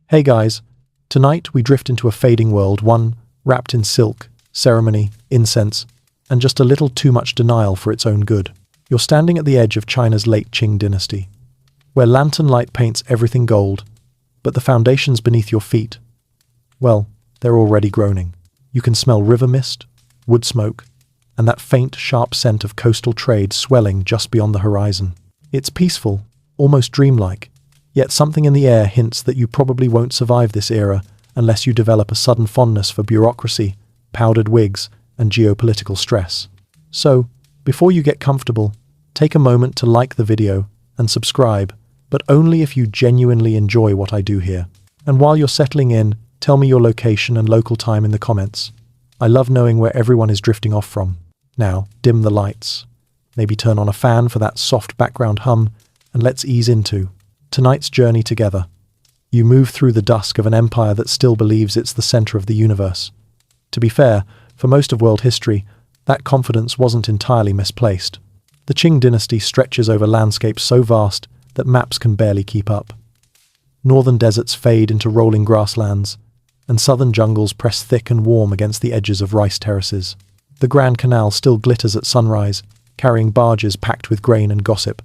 Hey guys, tonight we drift into a fading world, one wrapped in silk, ceremony, incense, and just a little too much denial for its own good. You're standing at the edge of China's late Qing Dynasty, where lantern light paints everything gold, but the foundations beneath your feet, well, they're already groaning. You can smell river mist, wood smoke, and that faint, sharp scent of coastal trade swelling just beyond the horizon. It's peaceful, almost dreamlike, yet something in the air hints that you probably won't survive this era unless you develop a sudden fondness for bureaucracy, powdered wigs, and geopolitical stress. So, before you get comfortable, take a moment to like the video and subscribe, but only if you genuinely enjoy what I do here. And while you're settling in, tell me your location and local time in the comments. I love knowing where everyone is drifting off from. Now, dim the lights. Maybe turn on a fan for that soft background hum, and let's ease into tonight's journey together. You move through the dusk of an empire that still believes it's the center of the universe. To be fair, for most of world history, that confidence wasn't entirely misplaced. The Qing Dynasty stretches over landscapes so vast that maps can barely keep up. Northern deserts fade into rolling grasslands, and southern jungles press thick and warm against the edges of rice terraces. The Grand Canal still glitters at sunrise, carrying barges packed with grain and gossip,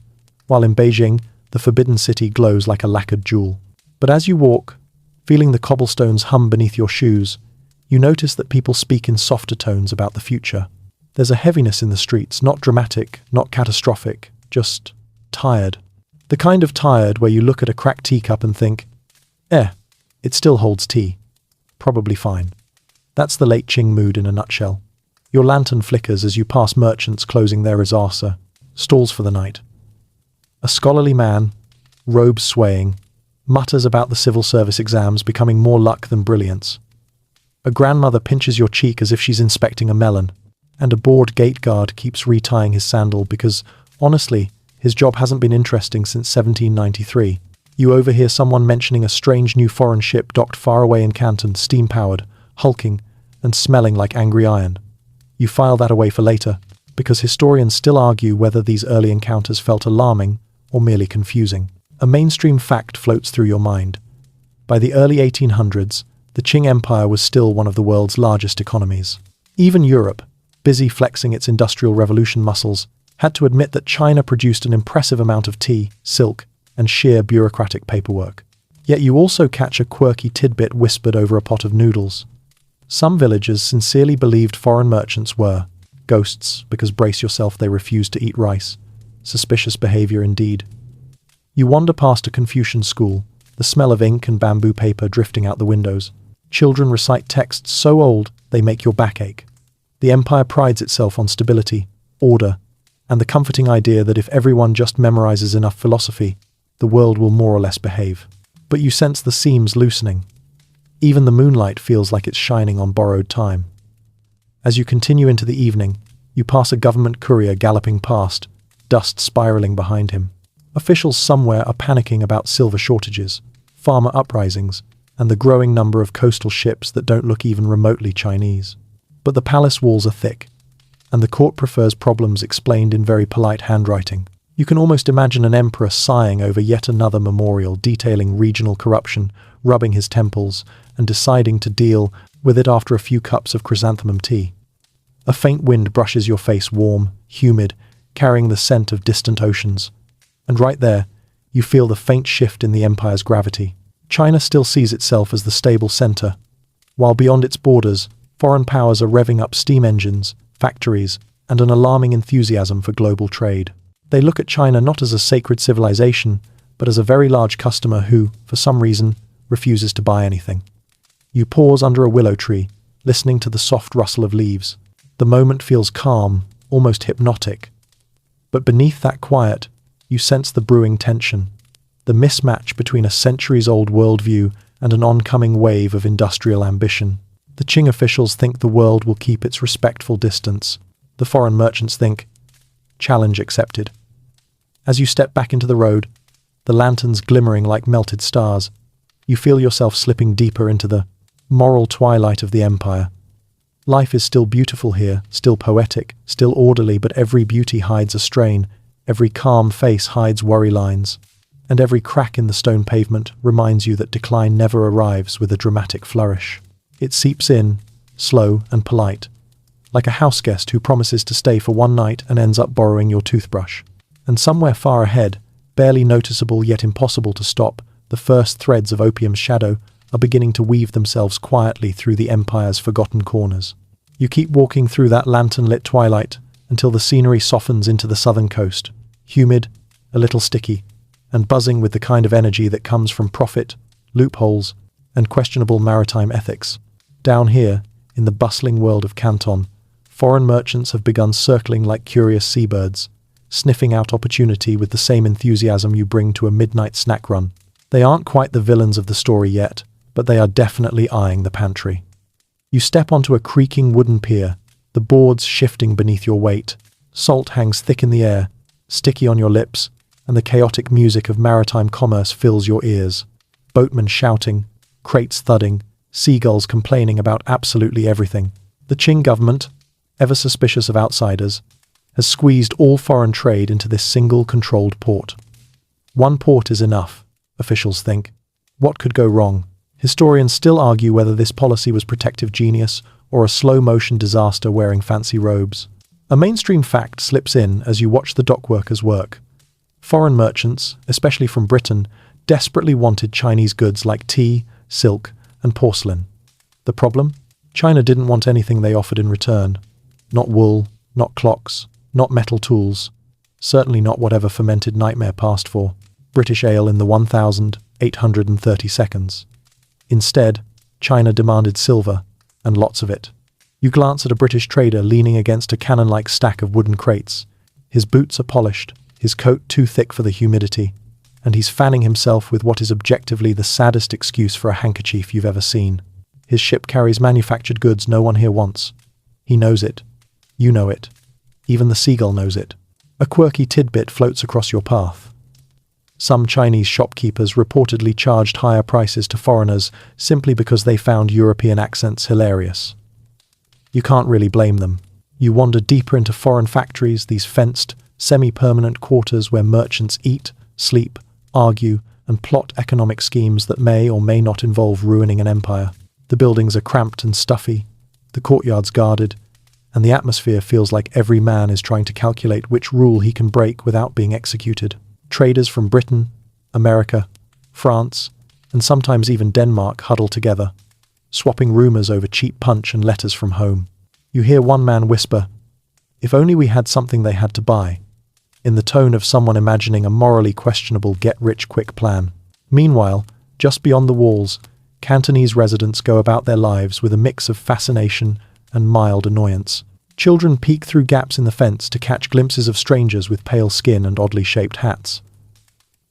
while in Beijing, the Forbidden City glows like a lacquered jewel. But as you walk, feeling the cobblestones hum beneath your shoes, you notice that people speak in softer tones about the future. There's a heaviness in the streets, not dramatic, not catastrophic, just tired. The kind of tired where you look at a cracked teacup and think, it still holds tea. Probably fine. That's the late Qing mood in a nutshell. Your lantern flickers as you pass merchants closing their rasasa, stalls for the night. A scholarly man, robes swaying, mutters about the civil service exams becoming more luck than brilliance. A grandmother pinches your cheek as if she's inspecting a melon, and a bored gate guard keeps retying his sandal because, honestly, his job hasn't been interesting since 1793. You overhear someone mentioning a strange new foreign ship docked far away in Canton, steam-powered, hulking, and smelling like angry iron. You file that away for later, because historians still argue whether these early encounters felt alarming or merely confusing. A mainstream fact floats through your mind. By the early 1800s, the Qing Empire was still one of the world's largest economies. Even Europe, busy flexing its industrial revolution muscles, had to admit that China produced an impressive amount of tea, silk, and sheer bureaucratic paperwork. Yet you also catch a quirky tidbit whispered over a pot of noodles. Some villagers sincerely believed foreign merchants were ghosts because, brace yourself, they refused to eat rice. Suspicious behavior indeed. You wander past a Confucian school, the smell of ink and bamboo paper drifting out the windows. Children recite texts so old they make your back ache. The empire prides itself on stability, order, and the comforting idea that if everyone just memorizes enough philosophy, the world will more or less behave. But you sense the seams loosening. Even the moonlight feels like it's shining on borrowed time. As you continue into the evening, you pass a government courier galloping past, dust spiraling behind him. Officials somewhere are panicking about silver shortages, farmer uprisings, and the growing number of coastal ships that don't look even remotely Chinese. But the palace walls are thick, and the court prefers problems explained in very polite handwriting. You can almost imagine an emperor sighing over yet another memorial detailing regional corruption, rubbing his temples, and deciding to deal with it after a few cups of chrysanthemum tea. A faint wind brushes your face, warm, humid, carrying the scent of distant oceans. And right there, you feel the faint shift in the empire's gravity. China still sees itself as the stable center, while beyond its borders, foreign powers are revving up steam engines, factories, and an alarming enthusiasm for global trade. They look at China not as a sacred civilization, but as a very large customer who, for some reason, refuses to buy anything. You pause under a willow tree, listening to the soft rustle of leaves. The moment feels calm, almost hypnotic. But beneath that quiet, you sense the brewing tension, the mismatch between a centuries-old worldview and an oncoming wave of industrial ambition. The Qing officials think the world will keep its respectful distance. The foreign merchants think, challenge accepted. As you step back into the road, the lanterns glimmering like melted stars, you feel yourself slipping deeper into the moral twilight of the empire. Life is still beautiful here, still poetic, still orderly, but every beauty hides a strain, every calm face hides worry lines. and every crack in the stone pavement reminds you that decline never arrives with a dramatic flourish. It seeps in, slow and polite, like a houseguest who promises to stay for one night and ends up borrowing your toothbrush. And somewhere far ahead, barely noticeable yet impossible to stop, the first threads of opium's shadow are beginning to weave themselves quietly through the empire's forgotten corners. You keep walking through that lantern-lit twilight until the scenery softens into the southern coast, humid, a little sticky, and buzzing with the kind of energy that comes from profit, loopholes, and questionable maritime ethics. Down here, in the bustling world of Canton, foreign merchants have begun circling like curious seabirds, sniffing out opportunity with the same enthusiasm you bring to a midnight snack run. They aren't quite the villains of the story yet, but they are definitely eyeing the pantry. You step onto a creaking wooden pier, the boards shifting beneath your weight. Salt hangs thick in the air, sticky on your lips, and the chaotic music of maritime commerce fills your ears. Boatmen shouting, crates thudding, seagulls complaining about absolutely everything. The Qing government, ever suspicious of outsiders, has squeezed all foreign trade into this single controlled port. One port is enough, officials think. What could go wrong? Historians still argue whether this policy was protective genius or a slow-motion disaster wearing fancy robes. A mainstream fact slips in as you watch the dockworkers work. Foreign merchants, especially from Britain, desperately wanted Chinese goods like tea, silk, and porcelain. The problem? China didn't want anything they offered in return. Not wool, not clocks, not metal tools. Certainly not whatever fermented nightmare passed for. British ale in the 1,830 seconds. Instead, China demanded silver, and lots of it. You glance at a British trader leaning against a cannon-like stack of wooden crates. His boots are polished, his coat too thick for the humidity, and he's fanning himself with what is objectively the saddest excuse for a handkerchief you've ever seen. His ship carries manufactured goods no one here wants. He knows it. You know it. Even the seagull knows it. A quirky tidbit floats across your path. Some Chinese shopkeepers reportedly charged higher prices to foreigners simply because they found European accents hilarious. You can't really blame them. You wander deeper into foreign factories, these fenced, semi-permanent quarters where merchants eat, sleep, argue, and plot economic schemes that may or may not involve ruining an empire. The buildings are cramped and stuffy, the courtyards guarded, and the atmosphere feels like every man is trying to calculate which rule he can break without being executed. Traders from Britain, America, France, and sometimes even Denmark huddle together, swapping rumors over cheap punch and letters from home. You hear one man whisper, "If only we had something they had to buy," in the tone of someone imagining a morally questionable get-rich-quick plan. Meanwhile, just beyond the walls, Cantonese residents go about their lives with a mix of fascination and mild annoyance. Children peek through gaps in the fence to catch glimpses of strangers with pale skin and oddly shaped hats.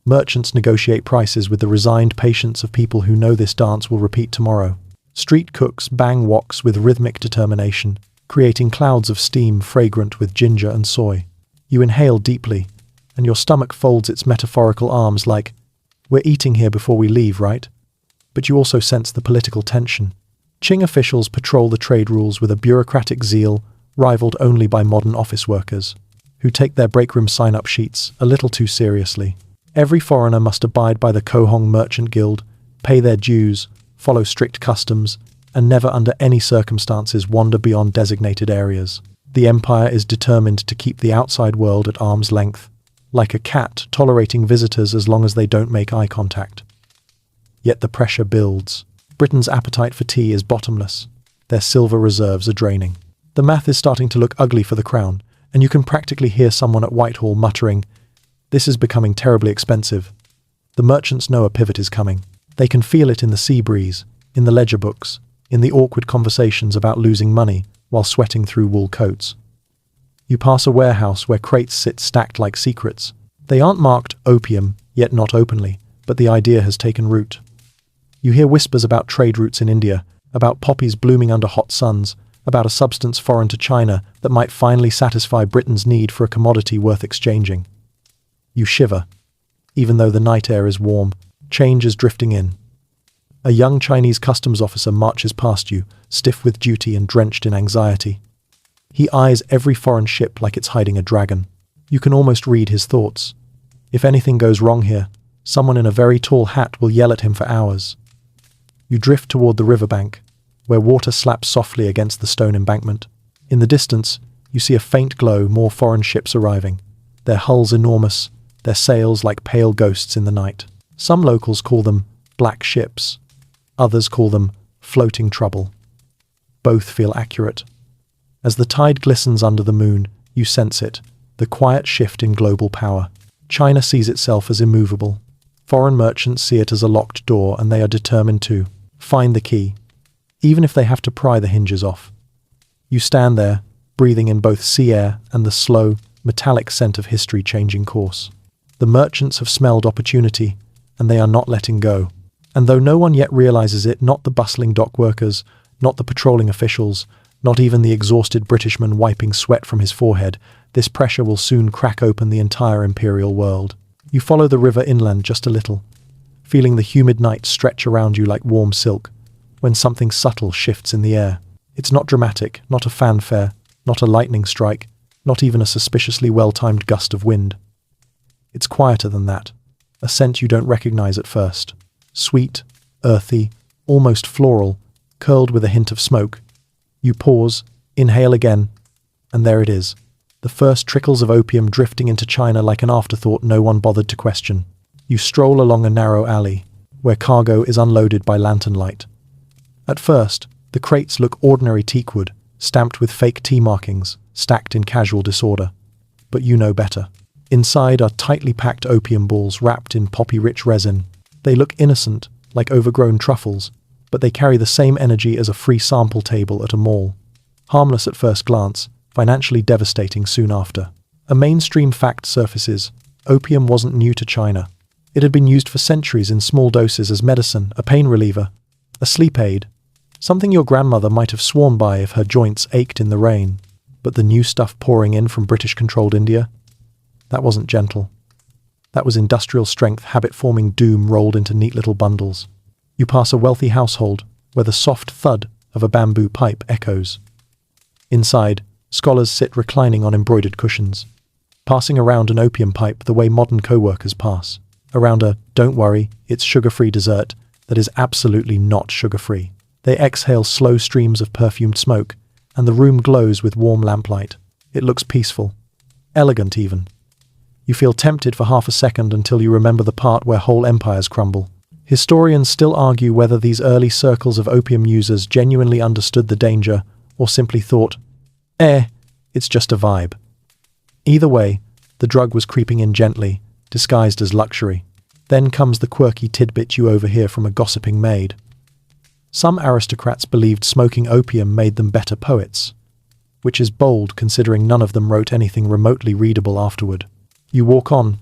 Merchants negotiate prices with the resigned patience of people who know this dance will repeat tomorrow. Street cooks bang woks with rhythmic determination, creating clouds of steam fragrant with ginger and soy. You inhale deeply, and your stomach folds its metaphorical arms like, "We're eating here before we leave, right?" But you also sense the political tension. Qing officials patrol the trade rules with a bureaucratic zeal rivaled only by modern office workers, who take their breakroom sign-up sheets a little too seriously. Every foreigner must abide by the Kohong Merchant Guild, pay their dues, follow strict customs, and never under any circumstances wander beyond designated areas. The empire is determined to keep the outside world at arm's length, like a cat tolerating visitors as long as they don't make eye contact. Yet the pressure builds. Britain's appetite for tea is bottomless. Their silver reserves are draining. The math is starting to look ugly for the crown, and you can practically hear someone at Whitehall muttering, "This is becoming terribly expensive." The merchants know a pivot is coming. They can feel it in the sea breeze, in the ledger books, in the awkward conversations about losing money while sweating through wool coats. You pass a warehouse where crates sit stacked like secrets. They aren't marked opium, yet not openly, but the idea has taken root. You hear whispers about trade routes in India, about poppies blooming under hot suns, about a substance foreign to China that might finally satisfy Britain's need for a commodity worth exchanging. You shiver. Even though the night air is warm, change is drifting in. A young Chinese customs officer marches past you, stiff with duty and drenched in anxiety. He eyes every foreign ship like it's hiding a dragon. You can almost read his thoughts. If anything goes wrong here, Someone in a very tall hat will yell at him for hours. You drift toward the riverbank, where water slaps softly against the stone embankment. In the distance, you see a faint glow, more foreign ships arriving, their hulls enormous, their sails like pale ghosts in the night. Some locals call them black ships, others call them floating trouble. Both feel accurate. As the tide glistens under the moon, you sense it, the quiet shift in global power. China sees itself as immovable. Foreign merchants see it as a locked door, and they are determined to find the key, even if they have to pry the hinges off. You stand there, breathing in both sea air and the slow, metallic scent of history changing course. The merchants have smelled opportunity, and they are not letting go. And though no one yet realizes it, not the bustling dock workers, not the patrolling officials, not even the exhausted Britishman wiping sweat from his forehead, this pressure will soon crack open the entire imperial world. You follow the river inland just a little, feeling the humid night stretch around you like warm silk, when something subtle shifts in the air. It's not dramatic, not a fanfare, not a lightning strike, not even a suspiciously well-timed gust of wind. It's quieter than that, a scent you don't recognize at first. Sweet, earthy, almost floral, curled with a hint of smoke. You pause, inhale again, and there it is. The first trickles of opium drifting into China like an afterthought no one bothered to question. You stroll along a narrow alley, where cargo is unloaded by lantern light. At first, the crates look ordinary teakwood, stamped with fake tea markings, stacked in casual disorder. But you know better. Inside are tightly packed opium balls wrapped in poppy-rich resin. They look innocent, like overgrown truffles, but they carry the same energy as a free sample table at a mall. Harmless at first glance, financially devastating soon after. A mainstream fact surfaces: opium wasn't new to China. It had been used for centuries in small doses as medicine, a pain reliever, a sleep aid, something your grandmother might have sworn by if her joints ached in the rain. But the new stuff pouring in from British-controlled India? That wasn't gentle. That was industrial-strength, habit-forming doom rolled into neat little bundles. You pass a wealthy household, where the soft thud of a bamboo pipe echoes. Inside, scholars sit reclining on embroidered cushions, passing around an opium pipe the way modern co-workers pass, around a "don't worry, it's sugar-free" dessert that is absolutely not sugar-free. They exhale slow streams of perfumed smoke, and the room glows with warm lamplight. It looks peaceful, elegant even. You feel tempted for half a second until you remember the part where whole empires crumble. Historians still argue whether these early circles of opium users genuinely understood the danger or simply thought, it's just a vibe. Either way, the drug was creeping in gently, disguised as luxury. Then comes the quirky tidbit you overhear from a gossiping maid. Some aristocrats believed smoking opium made them better poets, which is bold considering none of them wrote anything remotely readable afterward. You walk on,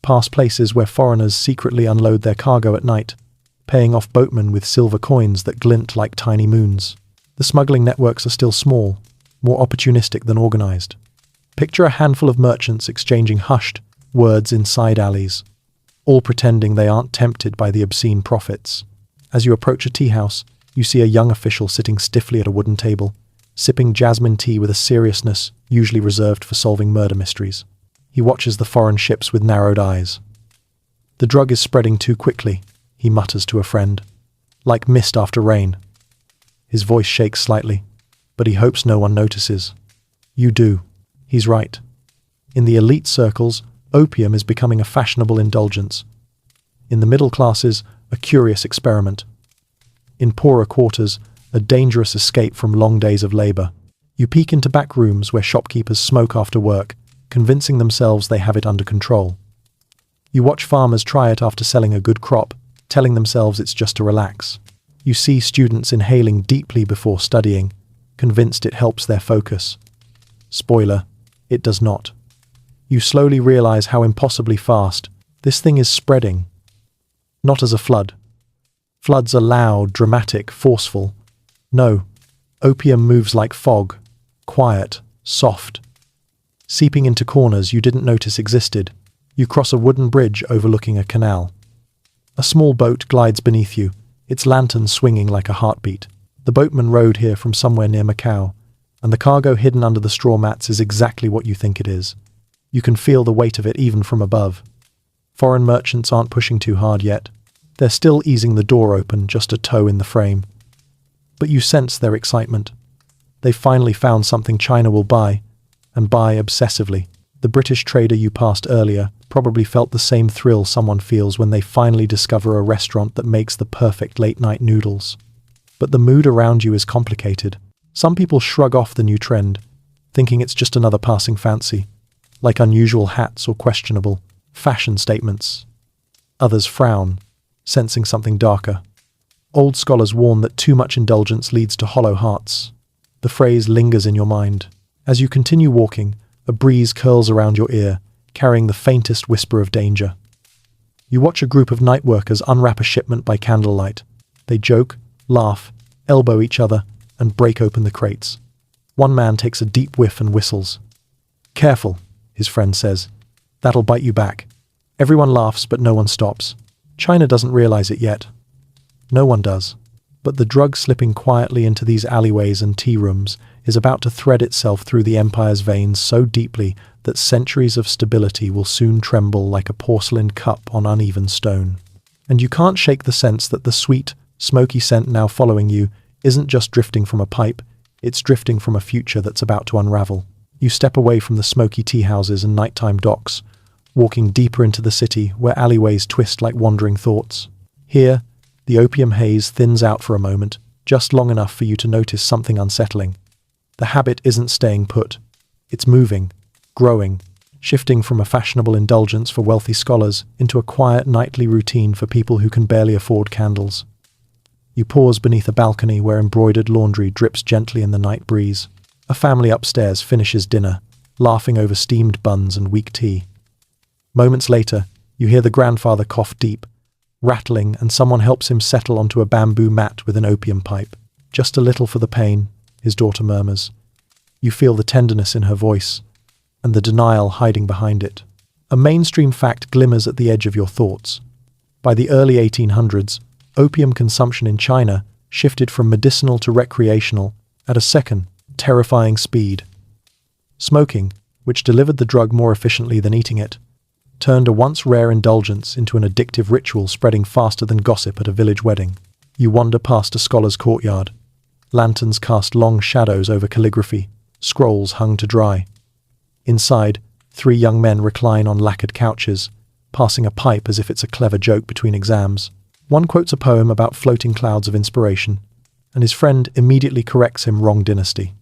past places where foreigners secretly unload their cargo at night, paying off boatmen with silver coins that glint like tiny moons. The smuggling networks are still small, more opportunistic than organized. Picture a handful of merchants exchanging hushed words in side alleys, all pretending they aren't tempted by the obscene profits. As you approach a tea house, you see a young official sitting stiffly at a wooden table, sipping jasmine tea with a seriousness usually reserved for solving murder mysteries. He watches the foreign ships with narrowed eyes. "The drug is spreading too quickly," he mutters to a friend, "like mist after rain." His voice shakes slightly, but he hopes no one notices. You do. He's right. In the elite circles, opium is becoming a fashionable indulgence. In the middle classes, a curious experiment. In poorer quarters, a dangerous escape from long days of labor. You peek into back rooms where shopkeepers smoke after work, convincing themselves they have it under control. You watch farmers try it after selling a good crop, telling themselves it's just to relax. You see students inhaling deeply before studying, convinced it helps their focus. Spoiler, it does not. You slowly realize how impossibly fast this thing is spreading. Not as a flood. Floods are loud, dramatic, forceful. No, opium moves like fog, quiet, soft. Seeping into corners you didn't notice existed, you cross a wooden bridge overlooking a canal. A small boat glides beneath you, its lantern swinging like a heartbeat. The boatman rowed here from somewhere near Macau, and the cargo hidden under the straw mats is exactly what you think it is. You can feel the weight of it even from above. Foreign merchants aren't pushing too hard yet. They're still easing the door open, just a toe in the frame. But you sense their excitement. They've finally found something China will buy, and buy obsessively. The British trader you passed earlier probably felt the same thrill someone feels when they finally discover a restaurant that makes the perfect late-night noodles. But the mood around you is complicated. Some people shrug off the new trend, thinking it's just another passing fancy, like unusual hats or questionable fashion statements. Others frown, sensing something darker. Old scholars warn that too much indulgence leads to hollow hearts. The phrase lingers in your mind. As you continue walking, a breeze curls around your ear, carrying the faintest whisper of danger. You watch a group of night workers unwrap a shipment by candlelight. They joke, laugh, elbow each other, and break open the crates. One man takes a deep whiff and whistles. "Careful," his friend says. "That'll bite you back." Everyone laughs, but no one stops. China doesn't realize it yet. No one does. But the drug slipping quietly into these alleyways and tea rooms is about to thread itself through the empire's veins so deeply that centuries of stability will soon tremble like a porcelain cup on uneven stone. And you can't shake the sense that the sweet, smoky scent now following you isn't just drifting from a pipe, it's drifting from a future that's about to unravel. You step away from the smoky tea houses and nighttime docks, walking deeper into the city where alleyways twist like wandering thoughts. Here, the opium haze thins out for a moment, just long enough for you to notice something unsettling. The habit isn't staying put. It's moving, growing, shifting from a fashionable indulgence for wealthy scholars into a quiet nightly routine for people who can barely afford candles. You pause beneath a balcony where embroidered laundry drips gently in the night breeze. A family upstairs finishes dinner, laughing over steamed buns and weak tea. Moments later, you hear the grandfather cough deep, rattling, and someone helps him settle onto a bamboo mat with an opium pipe. "Just a little for the pain," his daughter murmurs. You feel the tenderness in her voice, and the denial hiding behind it. A mainstream fact glimmers at the edge of your thoughts. By the early 1800s, opium consumption in China shifted from medicinal to recreational at a second, terrifying speed. Smoking, which delivered the drug more efficiently than eating it, turned a once rare indulgence into an addictive ritual spreading faster than gossip at a village wedding. You wander past a scholar's courtyard. Lanterns cast long shadows over calligraphy, scrolls hung to dry. Inside, 3 young men recline on lacquered couches, passing a pipe as if it's a clever joke between exams. One quotes a poem about floating clouds of inspiration, and his friend immediately corrects him wrong dynasty.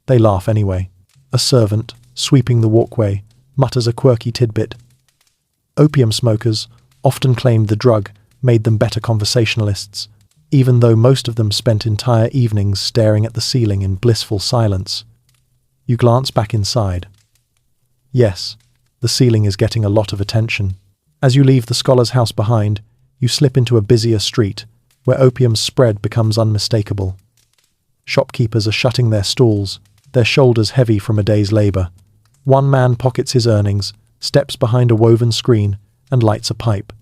They laugh anyway. A servant, sweeping the walkway, mutters a quirky tidbit. Opium smokers often claimed the drug made them better conversationalists, even though most of them spent entire evenings staring at the ceiling in blissful silence. You glance back inside. Yes, the ceiling is getting a lot of attention. As you leave the scholar's house behind, you slip into a busier street, where opium's spread becomes unmistakable. Shopkeepers are shutting their stalls, their shoulders heavy from a day's labor. One man pockets his earnings, steps behind a woven screen, and lights a pipe.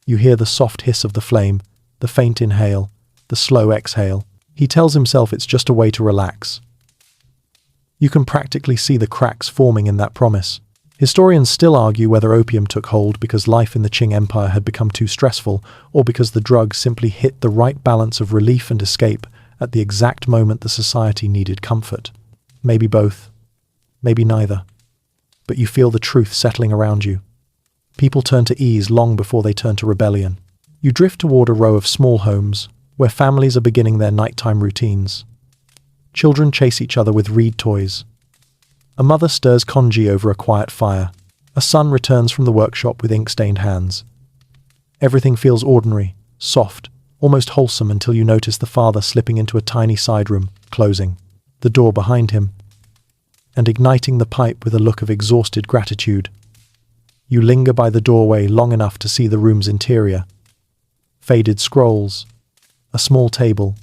You hear the soft hiss of the flame, the faint inhale, the slow exhale. He tells himself it's just a way to relax. You can practically see the cracks forming in that promise. Historians still argue whether opium took hold because life in the Qing Empire had become too stressful, or because the drug simply hit the right balance of relief and escape at the exact moment the society needed comfort. Maybe both, maybe neither. But you feel the truth settling around you. People turn to ease long before they turn to rebellion. You drift toward a row of small homes, where families are beginning their nighttime routines. Children chase each other with reed toys. A mother stirs congee over a quiet fire. A son returns from the workshop with ink-stained hands. Everything feels ordinary, soft, almost wholesome until you notice the father slipping into a tiny side room, closing the door behind him, and igniting the pipe with a look of exhausted gratitude. You linger by the doorway long enough to see the room's interior. Faded scrolls, a small table,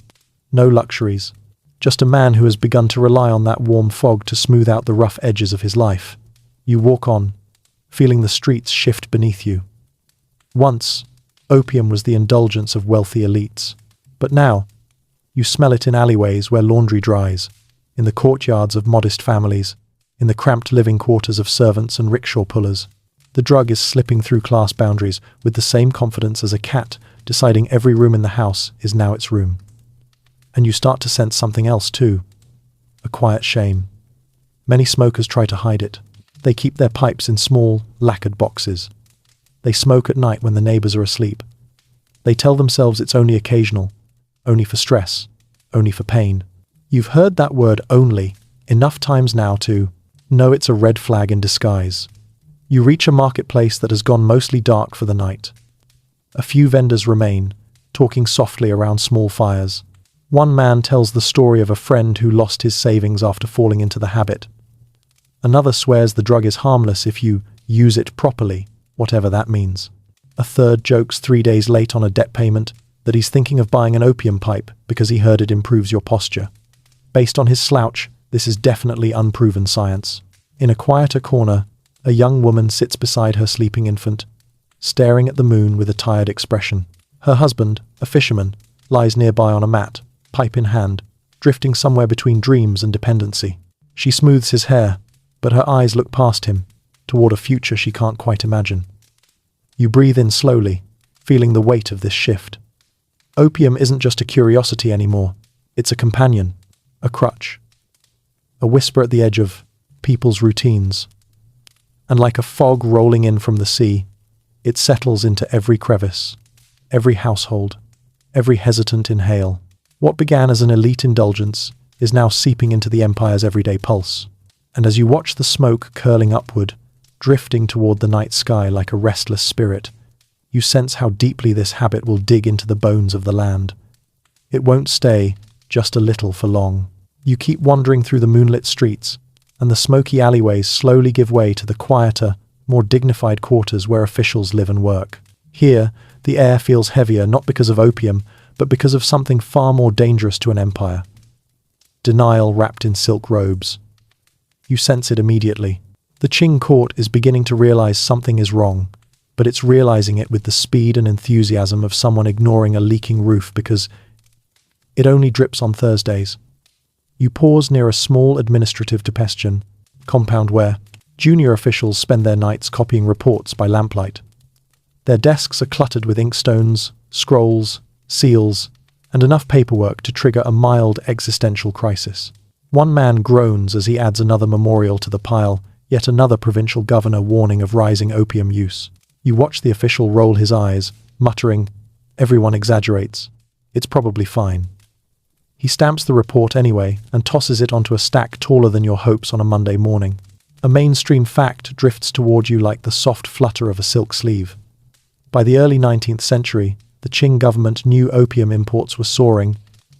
no luxuries, just a man who has begun to rely on that warm fog to smooth out the rough edges of his life. You walk on, feeling the streets shift beneath you. Once, opium was the indulgence of wealthy elites, but now, you smell it in alleyways where laundry dries, in the courtyards of modest families, in the cramped living quarters of servants and rickshaw pullers. The drug is slipping through class boundaries with the same confidence as a cat deciding every room in the house is now its room. And you start to sense something else too. A quiet shame. Many smokers try to hide it. They keep their pipes in small, lacquered boxes. They smoke at night when the neighbors are asleep. They tell themselves it's only occasional, only for stress, only for pain. You've heard that word only enough times now to know it's a red flag in disguise. You reach a marketplace that has gone mostly dark for the night. A few vendors remain, talking softly around small fires. One man tells the story of a friend who lost his savings after falling into the habit. Another swears the drug is harmless if you use it properly, whatever that means. A third jokes 3 days late on a debt payment that he's thinking of buying an opium pipe because he heard it improves your posture. Based on his slouch, this is definitely unproven science. In a quieter corner, a young woman sits beside her sleeping infant, staring at the moon with a tired expression. Her husband, a fisherman, lies nearby on a mat, pipe in hand, drifting somewhere between dreams and dependency. She smooths his hair, but her eyes look past him, toward a future she can't quite imagine. You breathe in slowly, feeling the weight of this shift. Opium isn't just a curiosity anymore. It's a companion, a crutch, a whisper at the edge of people's routines. And like a fog rolling in from the sea, it settles into every crevice, every household, every hesitant inhale. What began as an elite indulgence is now seeping into the empire's everyday pulse. And as you watch the smoke curling upward, drifting toward the night sky like a restless spirit, you sense how deeply this habit will dig into the bones of the land. It won't stay just a little for long. You keep wandering through the moonlit streets, and the smoky alleyways slowly give way to the quieter, more dignified quarters where officials live and work. Here, the air feels heavier not because of opium, but because of something far more dangerous to an empire. Denial wrapped in silk robes. You sense it immediately. The Qing court is beginning to realize something is wrong, but it's realizing it with the speed and enthusiasm of someone ignoring a leaking roof because it only drips on Thursdays. You pause near a small administrative digestion compound where junior officials spend their nights copying reports by lamplight. Their desks are cluttered with inkstones, scrolls, seals, and enough paperwork to trigger a mild existential crisis. One man groans as he adds another memorial to the pile, yet another provincial governor warning of rising opium use. You watch the official roll his eyes, muttering, "Everyone exaggerates. It's probably fine." He stamps the report anyway and tosses it onto a stack taller than your hopes on a Monday morning. A mainstream fact drifts toward you like the soft flutter of a silk sleeve. By the early 19th century, the Qing government knew opium imports were soaring,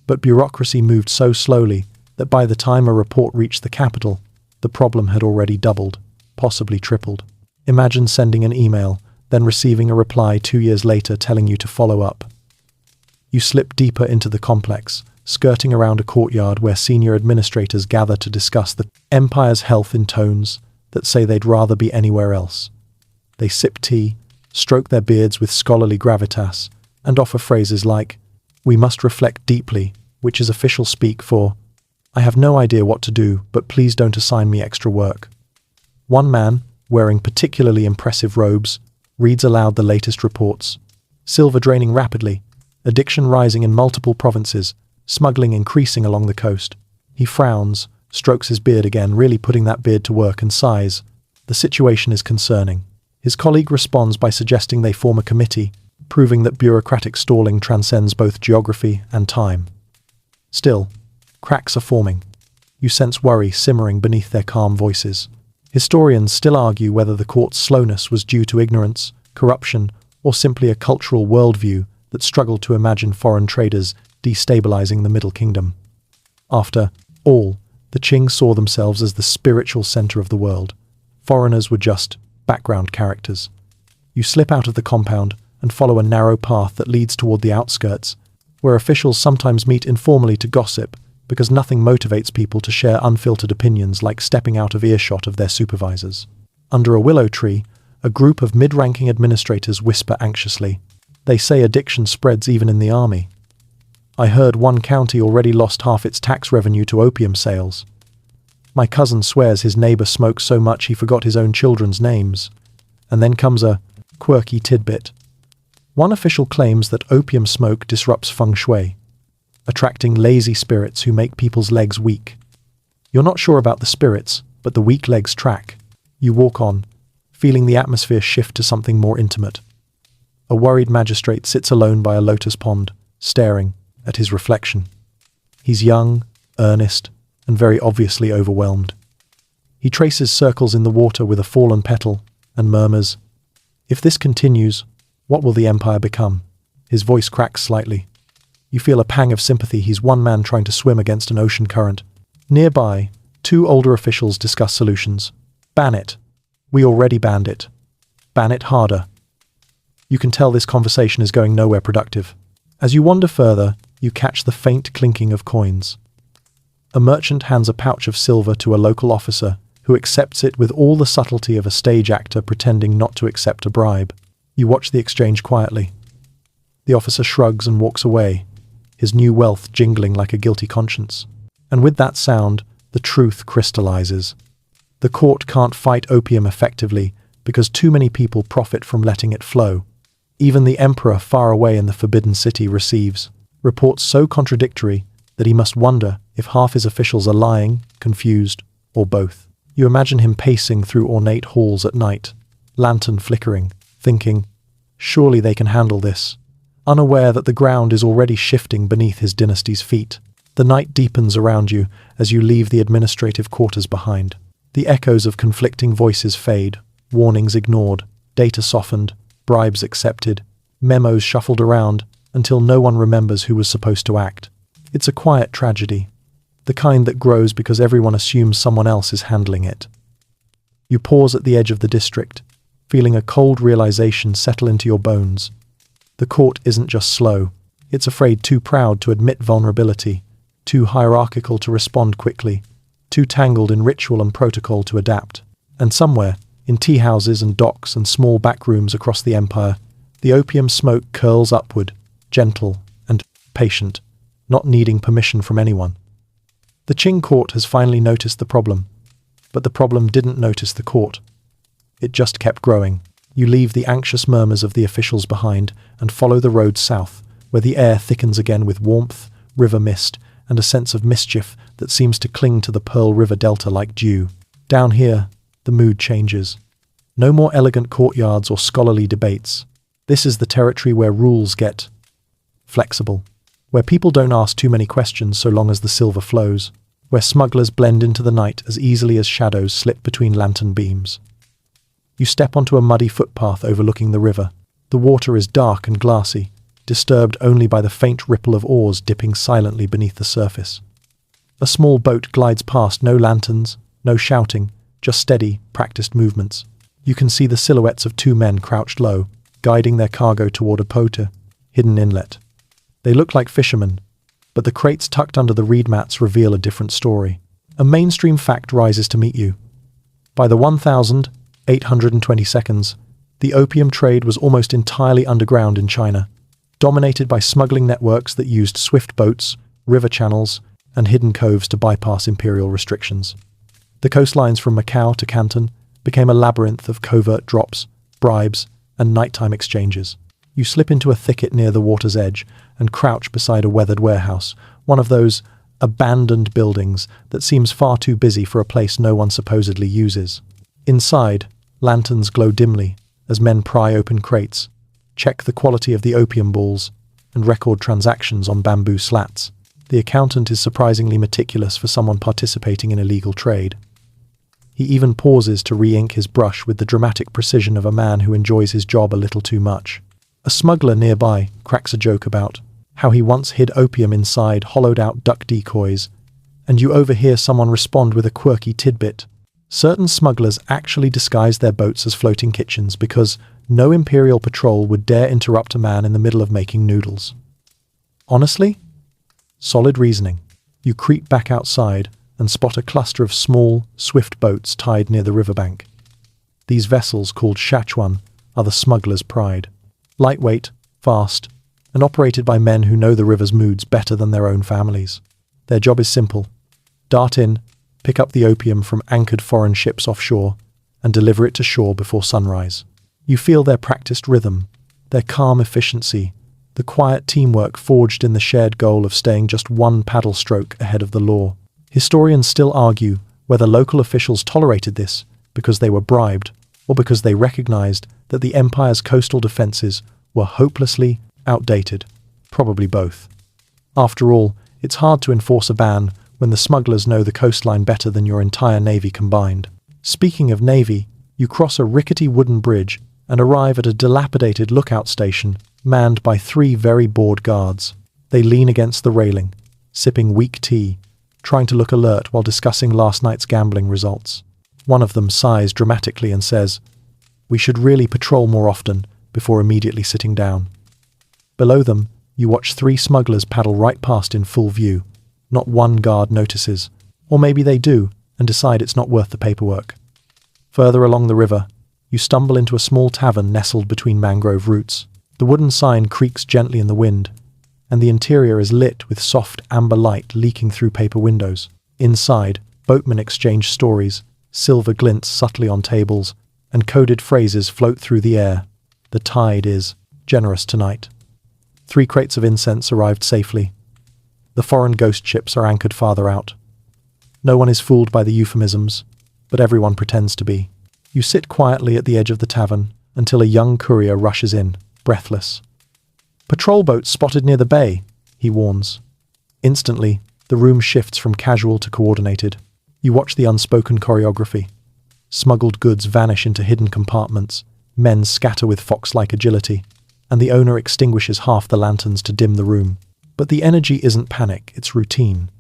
but bureaucracy moved so slowly that by the time a report reached the capital, the problem had already doubled, possibly tripled. Imagine sending an email, then receiving a reply 2 years later telling you to follow up. You slip deeper into the complex, skirting around a courtyard where senior administrators gather to discuss the empire's health in tones that say they'd rather be anywhere else. They sip tea, stroke their beards with scholarly gravitas, and offer phrases like, "We must reflect deeply," which is official speak for, "I have no idea what to do, but please don't assign me extra work." One man, wearing particularly impressive robes, reads aloud the latest reports. Silver draining rapidly, addiction rising in multiple provinces, smuggling increasing along the coast. He frowns, strokes his beard again, really putting that beard to work, and sighs. The situation is concerning. His colleague responds by suggesting they form a committee, proving that bureaucratic stalling transcends both geography and time. Still, cracks are forming. You sense worry simmering beneath their calm voices. Historians still argue whether the court's slowness was due to ignorance, corruption, or simply a cultural worldview that struggled to imagine foreign traders destabilizing the Middle Kingdom. After all, the Qing saw themselves as the spiritual center of the world. Foreigners were just background characters. You slip out of the compound and follow a narrow path that leads toward the outskirts, where officials sometimes meet informally to gossip, because nothing motivates people to share unfiltered opinions like stepping out of earshot of their supervisors. Under a willow tree, a group of mid-ranking administrators whisper anxiously. They say addiction spreads even in the army. I heard one county already lost half its tax revenue to opium sales. My cousin swears his neighbor smoked so much he forgot his own children's names. And then comes a quirky tidbit. One official claims that opium smoke disrupts feng shui, attracting lazy spirits who make people's legs weak. You're not sure about the spirits, but the weak legs track. You walk on, feeling the atmosphere shift to something more intimate. A worried magistrate sits alone by a lotus pond, staring at his reflection. He's young, earnest, and very obviously overwhelmed. He traces circles in the water with a fallen petal and murmurs, "If this continues, what will the empire become?" His voice cracks slightly. You feel a pang of sympathy. He's one man trying to swim against an ocean current. Nearby, two older officials discuss solutions. Ban it. We already banned it. Ban it harder. You can tell this conversation is going nowhere productive. As you wander further, you catch the faint clinking of coins. A merchant hands a pouch of silver to a local officer, who accepts it with all the subtlety of a stage actor pretending not to accept a bribe. You watch the exchange quietly. The officer shrugs and walks away, his new wealth jingling like a guilty conscience. And with that sound, the truth crystallizes. The court can't fight opium effectively because too many people profit from letting it flow. Even the emperor far away in the Forbidden City receives reports so contradictory that he must wonder if half his officials are lying, confused, or both. You imagine him pacing through ornate halls at night, lantern flickering, thinking, surely they can handle this, unaware that the ground is already shifting beneath his dynasty's feet. The night deepens around you as you leave the administrative quarters behind. The echoes of conflicting voices fade, warnings ignored, data softened, bribes accepted, memos shuffled around until no one remembers who was supposed to act. It's a quiet tragedy, the kind that grows because everyone assumes someone else is handling it. You pause at the edge of the district, feeling a cold realization settle into your bones. The court isn't just slow, it's afraid too proud to admit vulnerability, too hierarchical to respond quickly, too tangled in ritual and protocol to adapt. And somewhere, in tea houses and docks and small back rooms across the empire, the opium smoke curls upward, gentle and patient, not needing permission from anyone. The Qing court has finally noticed the problem, but the problem didn't notice the court. It just kept growing. You leave the anxious murmurs of the officials behind and follow the road south, where the air thickens again with warmth, river mist, and a sense of mischief that seems to cling to the Pearl River Delta like dew. Down here, the mood changes. No more elegant courtyards or scholarly debates. This is the territory where rules get flexible, where people don't ask too many questions so long as the silver flows, where smugglers blend into the night as easily as shadows slip between lantern beams. You step onto a muddy footpath overlooking the river. The water is dark and glassy, disturbed only by the faint ripple of oars dipping silently beneath the surface. A small boat glides past, no lanterns, no shouting, just steady, practiced movements. You can see the silhouettes of two men crouched low, guiding their cargo toward a pota, hidden inlet. They look like fishermen, but the crates tucked under the reed mats reveal a different story. A mainstream fact rises to meet you. By the 1820 seconds, the opium trade was almost entirely underground in China, dominated by smuggling networks that used swift boats, river channels, and hidden coves to bypass imperial restrictions. The coastlines from Macau to Canton became a labyrinth of covert drops, bribes, and nighttime exchanges. You slip into a thicket near the water's edge and crouch beside a weathered warehouse, one of those abandoned buildings that seems far too busy for a place no one supposedly uses. Inside, lanterns glow dimly as men pry open crates, check the quality of the opium balls, and record transactions on bamboo slats. The accountant is surprisingly meticulous for someone participating in illegal trade. He even pauses to re-ink his brush with the dramatic precision of a man who enjoys his job a little too much. A smuggler nearby cracks a joke about how he once hid opium inside hollowed-out duck decoys, and you overhear someone respond with a quirky tidbit. Certain smugglers actually disguise their boats as floating kitchens because no imperial patrol would dare interrupt a man in the middle of making noodles. Honestly? Solid reasoning. You creep back outside and spot a cluster of small, swift boats tied near the riverbank. These vessels, called Shachuan, are the smuggler's pride. Lightweight, fast, and operated by men who know the river's moods better than their own families. Their job is simple. Dart in, pick up the opium from anchored foreign ships offshore, and deliver it to shore before sunrise. You feel their practiced rhythm, their calm efficiency, the quiet teamwork forged in the shared goal of staying just one paddle stroke ahead of the law. Historians still argue whether local officials tolerated this because they were bribed or because they recognized that the empire's coastal defenses were hopelessly outdated. Probably both. After all, it's hard to enforce a ban when the smugglers know the coastline better than your entire navy combined. Speaking of navy, you cross a rickety wooden bridge and arrive at a dilapidated lookout station manned by 3 very bored guards. They lean against the railing, sipping weak tea, trying to look alert while discussing last night's gambling results. One of them sighs dramatically and says, "We should really patrol more often," before immediately sitting down. Below them, you watch 3 smugglers paddle right past in full view. Not one guard notices, or maybe they do and decide it's not worth the paperwork. Further along the river, you stumble into a small tavern nestled between mangrove roots. The wooden sign creaks gently in the wind, and the interior is lit with soft amber light leaking through paper windows. Inside, boatmen exchange stories, silver glints subtly on tables, and coded phrases float through the air. The tide is generous tonight. 3 crates of incense arrived safely. The foreign ghost ships are anchored farther out. No one is fooled by the euphemisms, but everyone pretends to be. You sit quietly at the edge of the tavern until a young courier rushes in, breathless. "Patrol boats spotted near the bay," he warns. Instantly, the room shifts from casual to coordinated. You watch the unspoken choreography. Smuggled goods vanish into hidden compartments, men scatter with fox-like agility, and the owner extinguishes half the lanterns to dim the room. But the energy isn't panic, it's routine.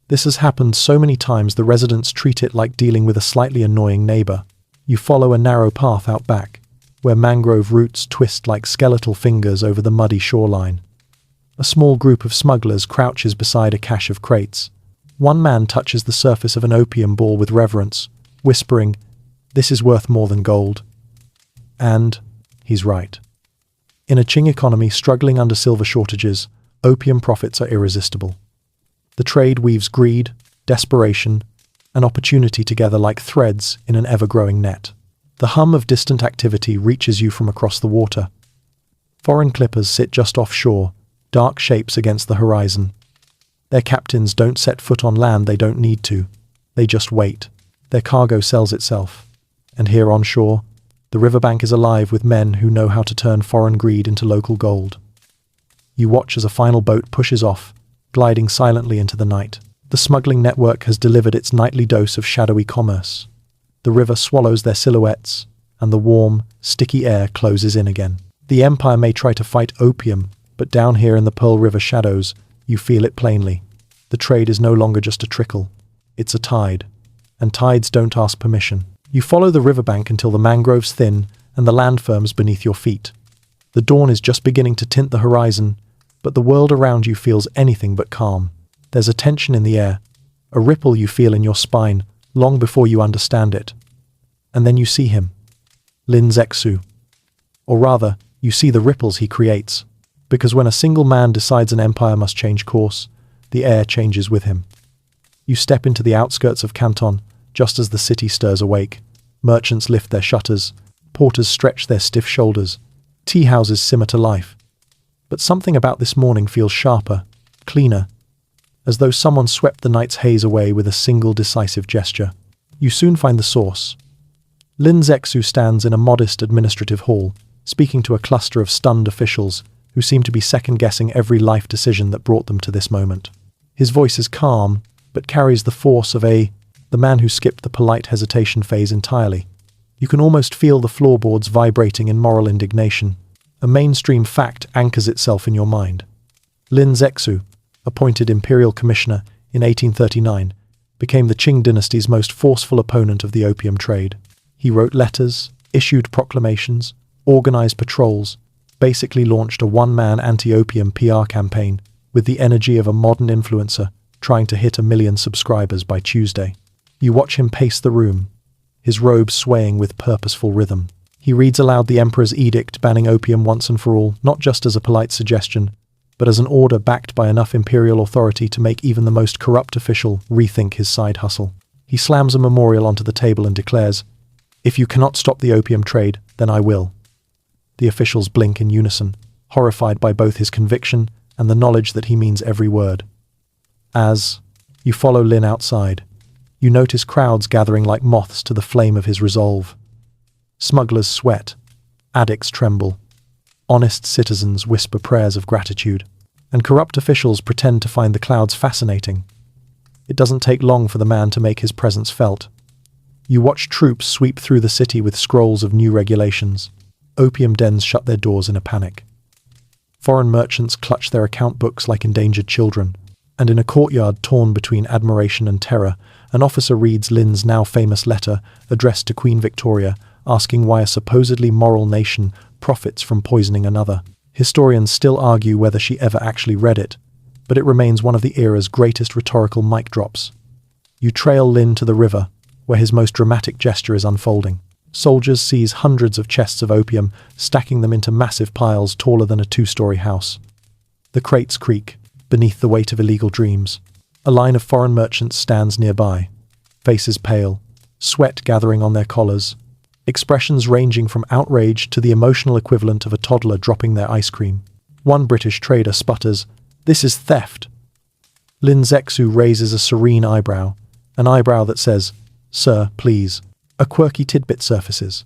This has happened so many times the residents treat it like dealing with a slightly annoying neighbor. You follow a narrow path out back, where mangrove roots twist like skeletal fingers over the muddy shoreline. A small group of smugglers crouches beside a cache of crates. One man touches the surface of an opium ball with reverence, whispering, "This is worth more than gold." And he's right. In a Qing economy struggling under silver shortages, opium profits are irresistible. The trade weaves greed, desperation, and opportunity together like threads in an ever-growing net. The hum of distant activity reaches you from across the water. Foreign clippers sit just offshore, dark shapes against the horizon. Their captains don't set foot on land they don't need to. They just wait. Their cargo sells itself. And here on shore, the riverbank is alive with men who know how to turn foreign greed into local gold. You watch as a final boat pushes off, gliding silently into the night. The smuggling network has delivered its nightly dose of shadowy commerce. The river swallows their silhouettes, and the warm, sticky air closes in again. The Empire may try to fight opium, but down here in the Pearl River shadows, you feel it plainly. The trade is no longer just a trickle. It's a tide. And tides don't ask permission. You follow the riverbank until the mangroves thin and the land firms beneath your feet. The dawn is just beginning to tint the horizon, but the world around you feels anything but calm. There's a tension in the air, a ripple you feel in your spine long before you understand it. And then you see him, Lin Zexu. Or rather, you see the ripples he creates, because when a single man decides an empire must change course, the air changes with him. You step into the outskirts of Canton, just as the city stirs awake. Merchants lift their shutters, porters stretch their stiff shoulders, tea houses simmer to life. But something about this morning feels sharper, cleaner, as though someone swept the night's haze away with a single decisive gesture. You soon find the source. Lin Zexu stands in a modest administrative hall, speaking to a cluster of stunned officials who seem to be second-guessing every life decision that brought them to this moment. His voice is calm, but carries the force of the man who skipped the polite hesitation phase entirely. You can almost feel the floorboards vibrating in moral indignation. A mainstream fact anchors itself in your mind. Lin Zexu, appointed imperial commissioner in 1839, became the Qing Dynasty's most forceful opponent of the opium trade. He wrote letters, issued proclamations, organized patrols, basically launched a one-man anti-opium PR campaign with the energy of a modern influencer trying to hit 1 million subscribers by Tuesday. You watch him pace the room, his robe swaying with purposeful rhythm. He reads aloud the emperor's edict banning opium once and for all, not just as a polite suggestion, but as an order backed by enough imperial authority to make even the most corrupt official rethink his side hustle. He slams a memorial onto the table and declares, If you cannot stop the opium trade, then I will. The officials blink in unison, horrified by both his conviction and the knowledge that he means every word. As you follow Lin outside, you notice crowds gathering like moths to the flame of his resolve. Smugglers sweat, addicts tremble, honest citizens whisper prayers of gratitude, and corrupt officials pretend to find the clouds fascinating. It doesn't take long for the man to make his presence felt. You watch troops sweep through the city with scrolls of new regulations. Opium dens shut their doors in a panic. Foreign merchants clutch their account books like endangered children, and in a courtyard torn between admiration and terror, an officer reads Lin's now famous letter addressed to Queen Victoria, asking why a supposedly moral nation profits from poisoning another. Historians still argue whether she ever actually read it, but it remains one of the era's greatest rhetorical mic drops. You trail Lin to the river, where his most dramatic gesture is unfolding. Soldiers seize hundreds of chests of opium, stacking them into massive piles taller than a two-story house. The crates creak, beneath the weight of illegal dreams. A line of foreign merchants stands nearby, faces pale, sweat gathering on their collars, expressions ranging from outrage to the emotional equivalent of a toddler dropping their ice cream. One British trader sputters, "This is theft." Lin Zexu raises a serene eyebrow, an eyebrow that says, "Sir, please." A quirky tidbit surfaces.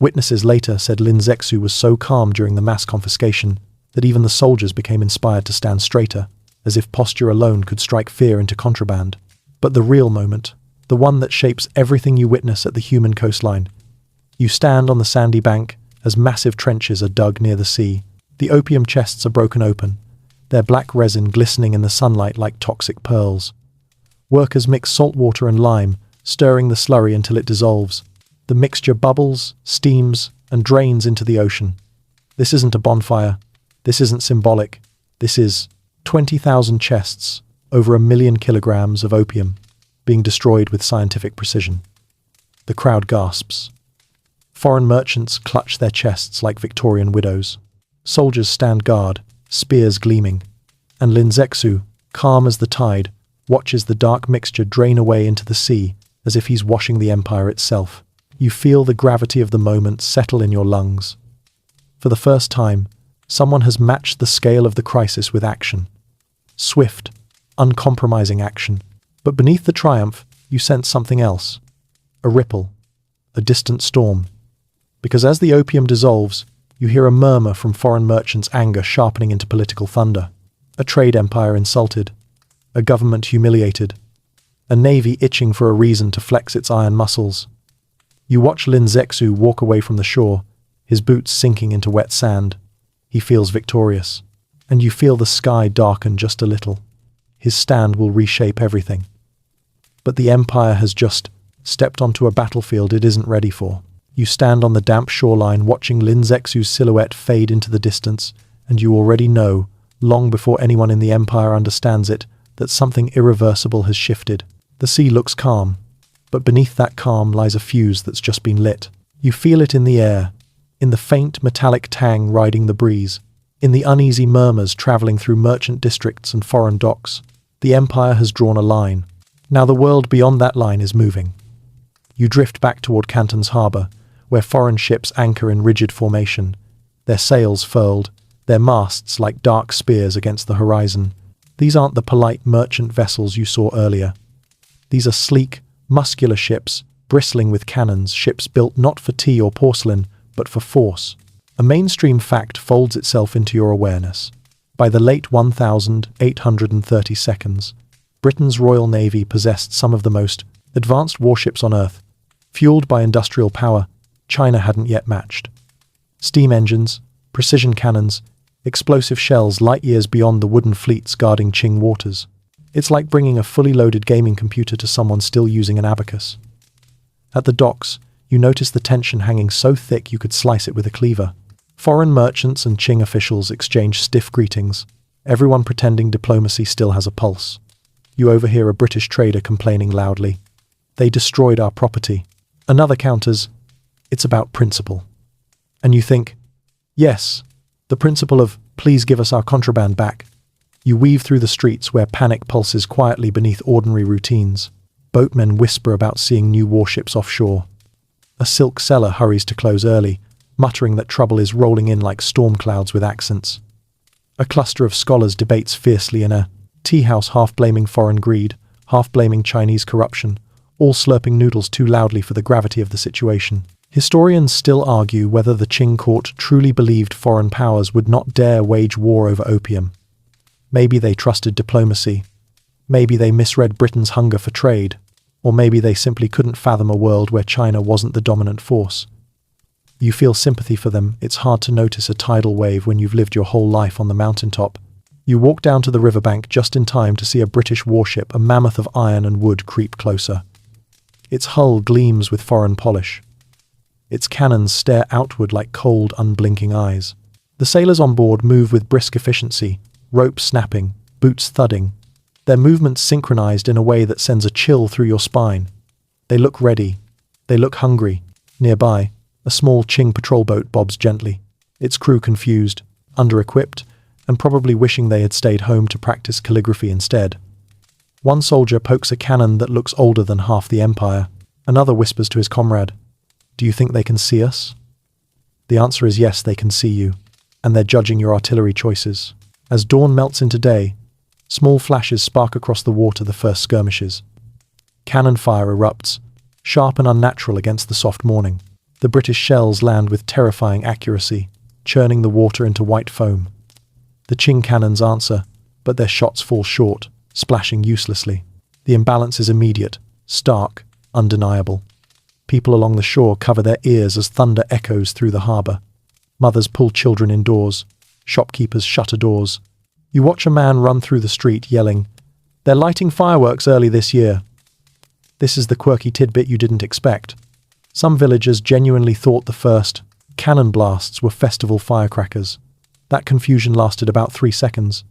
Witnesses later said Lin Zexu was so calm during the mass confiscation that even the soldiers became inspired to stand straighter, as if posture alone could strike fear into contraband. But the real moment, the one that shapes everything you witness at the human coastline. You stand on the sandy bank as massive trenches are dug near the sea. The opium chests are broken open, their black resin glistening in the sunlight like toxic pearls. Workers mix salt water and lime, stirring the slurry until it dissolves. The mixture bubbles, steams, and drains into the ocean. This isn't a bonfire. This isn't symbolic. This is 20,000 chests, over 1 million kilograms of opium, being destroyed with scientific precision. The crowd gasps. Foreign merchants clutch their chests like Victorian widows. Soldiers stand guard, spears gleaming, and Lin Zexu, calm as the tide, watches the dark mixture drain away into the sea as if he's washing the empire itself. You feel the gravity of the moment settle in your lungs. For the first time, someone has matched the scale of the crisis with action. Swift, uncompromising action. But beneath the triumph, you sense something else. A ripple, a distant storm. Because as the opium dissolves, you hear a murmur from foreign merchants' anger sharpening into political thunder. A trade empire insulted. A government humiliated. A navy itching for a reason to flex its iron muscles. You watch Lin Zexu walk away from the shore, his boots sinking into wet sand. He feels victorious. And you feel the sky darken just a little. His stand will reshape everything. But the empire has just stepped onto a battlefield it isn't ready for. You stand on the damp shoreline watching Lin Zexu's silhouette fade into the distance, and you already know, long before anyone in the empire understands it, that something irreversible has shifted. The sea looks calm, but beneath that calm lies a fuse that's just been lit. You feel it in the air, in the faint metallic tang riding the breeze, in the uneasy murmurs travelling through merchant districts and foreign docks. The empire has drawn a line. Now the world beyond that line is moving. You drift back toward Canton's harbour, where foreign ships anchor in rigid formation, their sails furled, their masts like dark spears against the horizon. These aren't the polite merchant vessels you saw earlier. These are sleek, muscular ships, bristling with cannons, ships built not for tea or porcelain, but for force. A mainstream fact folds itself into your awareness. By the late 1832, Britain's Royal Navy possessed some of the most advanced warships on Earth, fueled by industrial power China hadn't yet matched. Steam engines, precision cannons, explosive shells light years beyond the wooden fleets guarding Qing waters. It's like bringing a fully loaded gaming computer to someone still using an abacus. At the docks, you notice the tension hanging so thick you could slice it with a cleaver. Foreign merchants and Qing officials exchange stiff greetings, everyone pretending diplomacy still has a pulse. You overhear a British trader complaining loudly. "They destroyed our property." Another counters, "It's about principle." And you think, yes, the principle of, please give us our contraband back. You weave through the streets where panic pulses quietly beneath ordinary routines. Boatmen whisper about seeing new warships offshore. A silk seller hurries to close early, muttering that trouble is rolling in like storm clouds with accents. A cluster of scholars debates fiercely in a tea house, half blaming foreign greed, half blaming Chinese corruption, all slurping noodles too loudly for the gravity of the situation. Historians still argue whether the Qing court truly believed foreign powers would not dare wage war over opium. Maybe they trusted diplomacy. Maybe they misread Britain's hunger for trade. Or maybe they simply couldn't fathom a world where China wasn't the dominant force. You feel sympathy for them. It's hard to notice a tidal wave when you've lived your whole life on the mountaintop. You walk down to the riverbank just in time to see a British warship, a mammoth of iron and wood, creep closer. Its hull gleams with foreign polish. Its cannons stare outward like cold, unblinking eyes. The sailors on board move with brisk efficiency, ropes snapping, boots thudding, their movements synchronized in a way that sends a chill through your spine. They look ready. They look hungry. Nearby, a small Qing patrol boat bobs gently, its crew confused, under-equipped, and probably wishing they had stayed home to practice calligraphy instead. One soldier pokes a cannon that looks older than half the empire. Another whispers to his comrade, "Do you think they can see us?" The answer is yes, they can see you, and they're judging your artillery choices. As dawn melts into day, small flashes spark across the water, the first skirmishes. Cannon fire erupts, sharp and unnatural against the soft morning. The British shells land with terrifying accuracy, churning the water into white foam. The Qing cannons answer, but their shots fall short, splashing uselessly. The imbalance is immediate, stark, undeniable. People along the shore cover their ears as thunder echoes through the harbour. Mothers pull children indoors. Shopkeepers shutter doors. You watch a man run through the street yelling, "They're lighting fireworks early this year." This is the quirky tidbit you didn't expect. Some villagers genuinely thought the first cannon blasts were festival firecrackers. That confusion lasted about 3 seconds.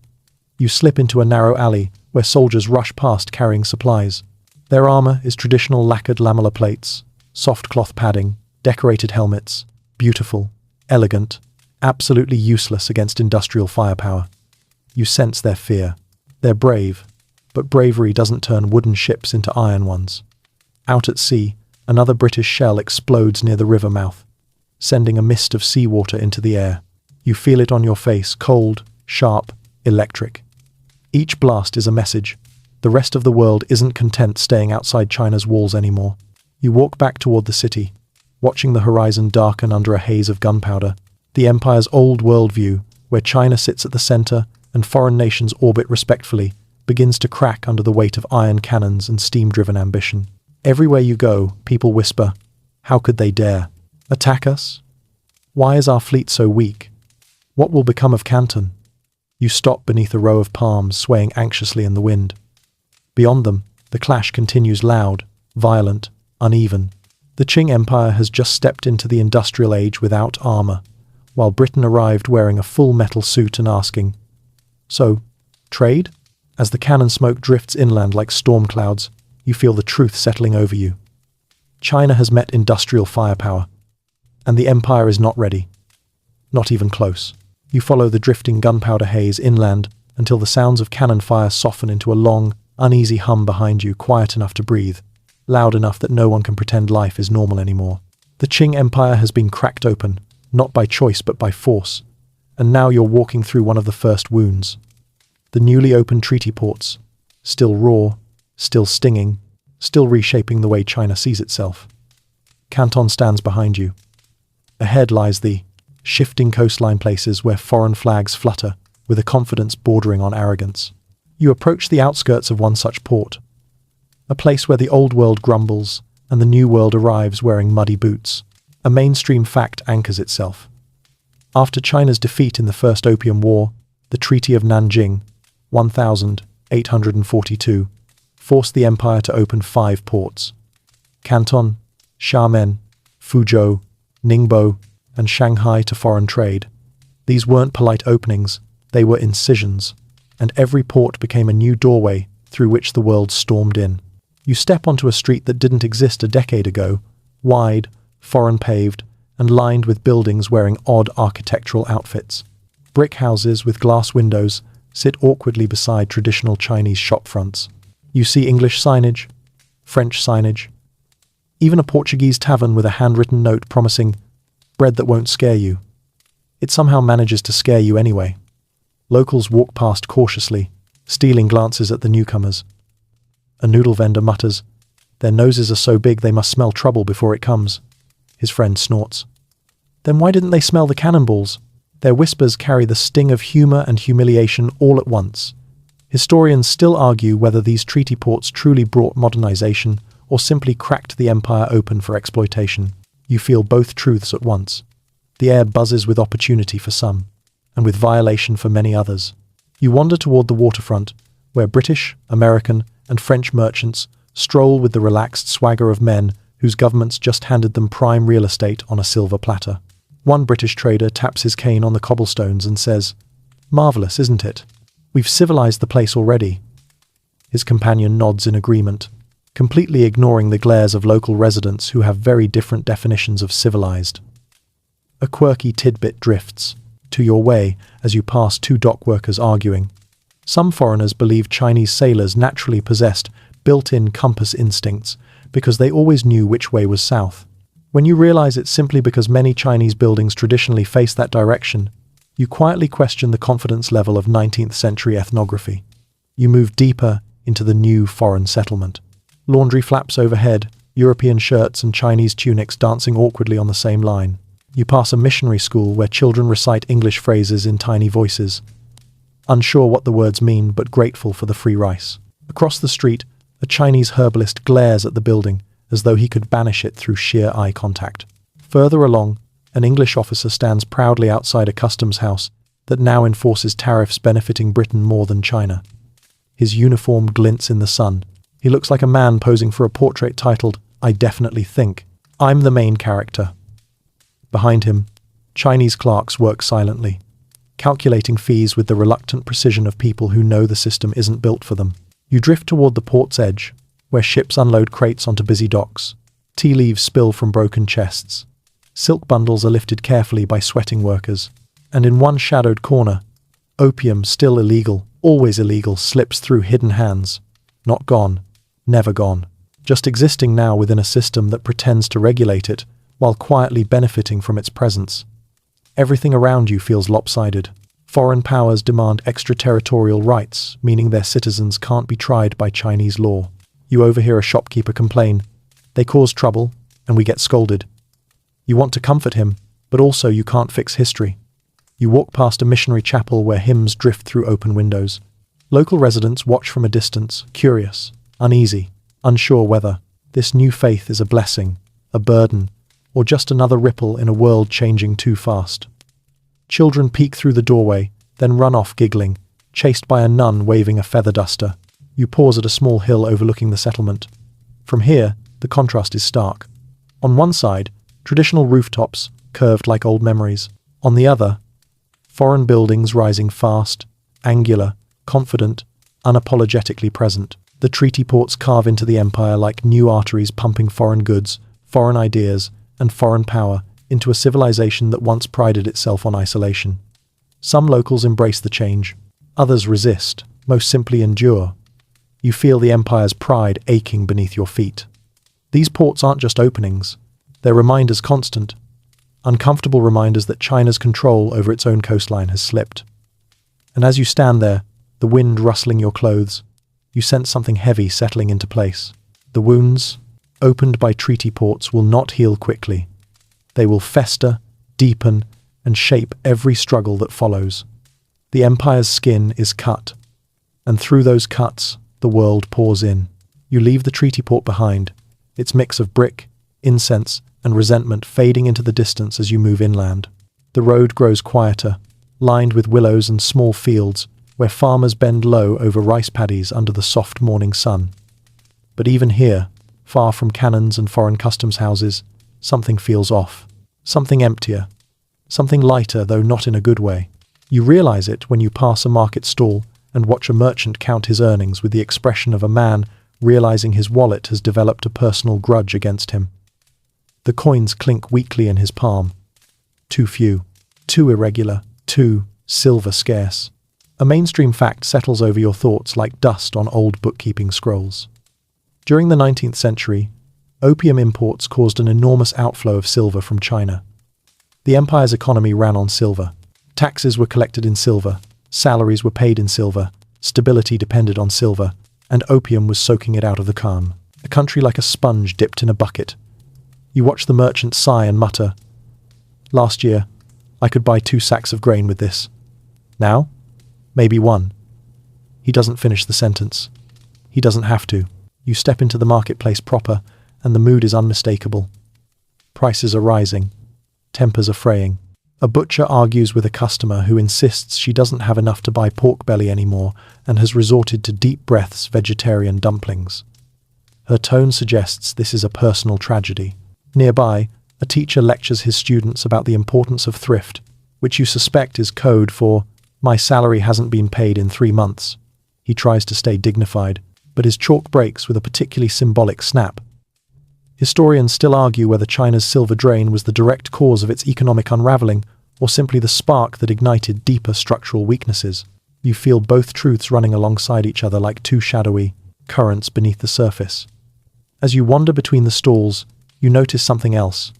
You slip into a narrow alley where soldiers rush past carrying supplies. Their armor is traditional lacquered lamellar plates, soft cloth padding, decorated helmets, beautiful, elegant, absolutely useless against industrial firepower. You sense their fear. They're brave, but bravery doesn't turn wooden ships into iron ones. Out at sea, another British shell explodes near the river mouth, sending a mist of seawater into the air. You feel it on your face, cold, sharp, electric. Each blast is a message. The rest of the world isn't content staying outside China's walls anymore. You walk back toward the city, watching the horizon darken under a haze of gunpowder. The empire's old worldview, where China sits at the center and foreign nations orbit respectfully, begins to crack under the weight of iron cannons and steam-driven ambition. Everywhere you go, people whisper, "How could they dare? Attack us? Why is our fleet so weak? What will become of Canton?" You stop beneath a row of palms swaying anxiously in the wind. Beyond them, the clash continues loud, violent, uneven. The Qing Empire has just stepped into the industrial age without armor, while Britain arrived wearing a full metal suit and asking, "So, trade?" As the cannon smoke drifts inland like storm clouds, you feel the truth settling over you. China has met industrial firepower, and the empire is not ready. Not even close. You follow the drifting gunpowder haze inland until the sounds of cannon fire soften into a long, uneasy hum behind you, quiet enough to breathe, loud enough that no one can pretend life is normal anymore. The Qing Empire has been cracked open, not by choice but by force, and now you're walking through one of the first wounds. The newly opened treaty ports, still raw, still stinging, still reshaping the way China sees itself. Canton stands behind you. Ahead lies the shifting coastline, places where foreign flags flutter with a confidence bordering on arrogance. You approach the outskirts of one such port, a place where the old world grumbles and the new world arrives wearing muddy boots. A mainstream fact anchors itself. After China's defeat in the First Opium War, the Treaty of Nanjing, 1842, forced the empire to open 5 ports: Canton, Xiamen, Fuzhou, Ningbo, and Shanghai to foreign trade. These weren't polite openings, they were incisions, and every port became a new doorway through which the world stormed in. You step onto a street that didn't exist a decade ago, wide, foreign paved, and lined with buildings wearing odd architectural outfits. Brick houses with glass windows sit awkwardly beside traditional Chinese shop fronts. You see English signage, French signage, Even a Portuguese tavern with a handwritten note promising bread that won't scare you. It somehow manages to scare you anyway. Locals walk past cautiously, stealing glances at the newcomers. A noodle vendor mutters, "Their noses are so big they must smell trouble before it comes." His friend snorts. "Then why didn't they smell the cannonballs?" Their whispers carry the sting of humor and humiliation all at once. Historians still argue whether these treaty ports truly brought modernization or simply cracked the empire open for exploitation. You feel both truths at once. The air buzzes with opportunity for some, and with violation for many others. You wander toward the waterfront, where British, American, and French merchants stroll with the relaxed swagger of men whose governments just handed them prime real estate on a silver platter. One British trader taps his cane on the cobblestones and says, "Marvelous, isn't it? We've civilized the place already." His companion nods in agreement, completely ignoring the glares of local residents who have very different definitions of civilized. A quirky tidbit drifts to your way as you pass two dock workers arguing. Some foreigners believe Chinese sailors naturally possessed built-in compass instincts because they always knew which way was south. When you realize it's simply because many Chinese buildings traditionally face that direction, you quietly question the confidence level of 19th century ethnography. You move deeper into the new foreign settlement. Laundry flaps overhead, European shirts and Chinese tunics dancing awkwardly on the same line. You pass a missionary school where children recite English phrases in tiny voices, unsure what the words mean but grateful for the free rice. Across the street, a Chinese herbalist glares at the building as though he could banish it through sheer eye contact. Further along, an English officer stands proudly outside a customs house that now enforces tariffs benefiting Britain more than China. His uniform glints in the sun. He looks like a man posing for a portrait titled, "I Definitely Think I'm the Main Character." Behind him, Chinese clerks work silently, calculating fees with the reluctant precision of people who know the system isn't built for them. You drift toward the port's edge, where ships unload crates onto busy docks. Tea leaves spill from broken chests. Silk bundles are lifted carefully by sweating workers. And in one shadowed corner, opium, still illegal, always illegal, slips through hidden hands. Not gone, never gone. Just existing now within a system that pretends to regulate it, while quietly benefiting from its presence. Everything around you feels lopsided. Foreign powers demand extraterritorial rights, meaning their citizens can't be tried by Chinese law. You overhear a shopkeeper complain, "They cause trouble, and we get scolded." You want to comfort him, but also you can't fix history. You walk past a missionary chapel where hymns drift through open windows. Local residents watch from a distance, curious, uneasy, unsure whether this new faith is a blessing, a burden, or just another ripple in a world changing too fast. Children peek through the doorway, then run off giggling, chased by a nun waving a feather duster. You pause at a small hill overlooking the settlement. From here, the contrast is stark. On one side, traditional rooftops, curved like old memories. On the other, foreign buildings rising fast, angular, confident, unapologetically present. The treaty ports carve into the empire like new arteries pumping foreign goods, foreign ideas, and foreign power into a civilization that once prided itself on isolation. Some locals embrace the change. Others resist, most simply endure. You feel the empire's pride aching beneath your feet. These ports aren't just openings. They're reminders constant. Uncomfortable reminders that China's control over its own coastline has slipped. And as you stand there, the wind rustling your clothes, you sense something heavy settling into place. The wounds, opened by treaty ports, will not heal quickly. They will fester, deepen, and shape every struggle that follows. The empire's skin is cut, and through those cuts, the world pours in. You leave the treaty port behind, its mix of brick, incense, and resentment fading into the distance as you move inland. The road grows quieter, lined with willows and small fields, where farmers bend low over rice paddies under the soft morning sun. But even here, far from cannons and foreign customs houses, something feels off. Something emptier. Something lighter, though not in a good way. You realize it when you pass a market stall and watch a merchant count his earnings with the expression of a man realizing his wallet has developed a personal grudge against him. The coins clink weakly in his palm. Too few. Too irregular. Too silver scarce. A mainstream fact settles over your thoughts like dust on old bookkeeping scrolls. During the 19th century, Opium imports caused an enormous outflow of silver from China. The empire's economy ran on silver. Taxes were collected in silver, salaries were paid in silver, stability depended on silver, and opium was soaking it out of the Khan. A country like a sponge dipped in a bucket. You watch the merchants sigh and mutter, "Last year, I could buy 2 sacks of grain with this. Now, maybe 1. He doesn't finish the sentence. He doesn't have to. You step into the marketplace proper, and the mood is unmistakable. Prices are rising. Tempers are fraying. A butcher argues with a customer who insists she doesn't have enough to buy pork belly anymore and has resorted to deep breaths vegetarian dumplings. Her tone suggests this is a personal tragedy. Nearby, a teacher lectures his students about the importance of thrift, which you suspect is code for, "My salary hasn't been paid in 3 months." He tries to stay dignified, but his chalk breaks with a particularly symbolic snap. Historians still argue whether China's silver drain was the direct cause of its economic unraveling or simply the spark that ignited deeper structural weaknesses. You feel both truths running alongside each other like 2 shadowy currents beneath the surface. As you wander between the stalls, you notice something else.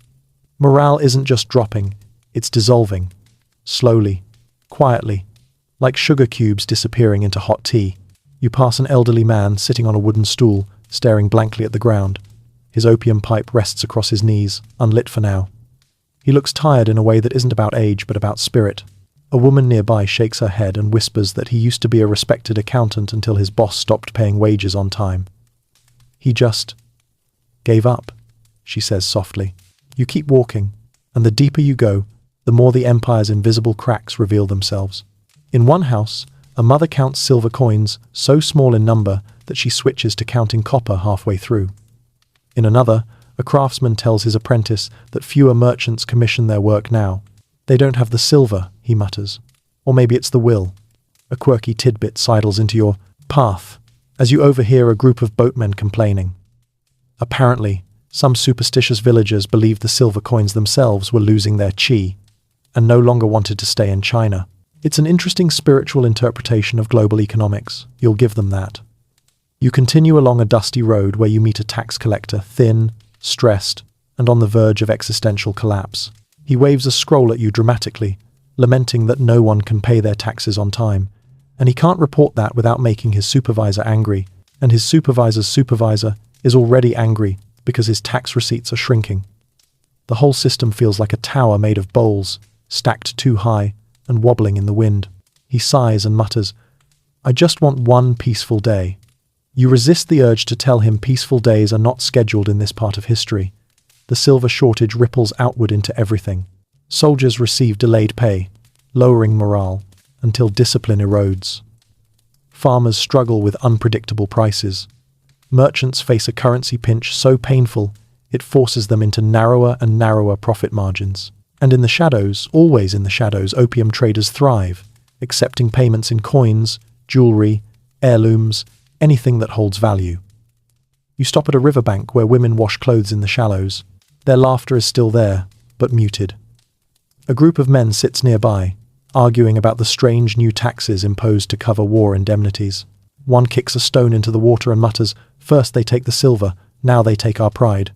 Morale isn't just dropping, it's dissolving. Slowly, quietly, like sugar cubes disappearing into hot tea. You pass an elderly man sitting on a wooden stool, staring blankly at the ground. His opium pipe rests across his knees, unlit for now. He looks tired in a way that isn't about age but about spirit. A woman nearby shakes her head and whispers that he used to be a respected accountant until his boss stopped paying wages on time. He just gave up, she says softly. You keep walking, and the deeper you go, the more the empire's invisible cracks reveal themselves. In one house, a mother counts silver coins so small in number that she switches to counting copper halfway through. In another, a craftsman tells his apprentice that fewer merchants commission their work now. They don't have the silver, he mutters. Or maybe it's the will. A quirky tidbit sidles into your path as you overhear a group of boatmen complaining. Apparently, some superstitious villagers believed the silver coins themselves were losing their qi and no longer wanted to stay in China. It's an interesting spiritual interpretation of global economics. You'll give them that. You continue along a dusty road where you meet a tax collector, thin, stressed, and on the verge of existential collapse. He waves a scroll at you dramatically, lamenting that no one can pay their taxes on time, and he can't report that without making his supervisor angry, and his supervisor's supervisor is already angry because his tax receipts are shrinking. The whole system feels like a tower made of bowls, stacked too high and wobbling in the wind. He sighs and mutters, "I just want one peaceful day." You resist the urge to tell him peaceful days are not scheduled in this part of history. The silver shortage ripples outward into everything. Soldiers receive delayed pay, lowering morale, until discipline erodes. Farmers struggle with unpredictable prices. Merchants face a currency pinch so painful it forces them into narrower and narrower profit margins. And in the shadows, always in the shadows, opium traders thrive, accepting payments in coins, jewelry, heirlooms, anything that holds value. You stop at a riverbank where women wash clothes in the shallows. Their laughter is still there, but muted. A group of men sits nearby, arguing about the strange new taxes imposed to cover war indemnities. One kicks a stone into the water and mutters, "First they take the silver, now they take our pride."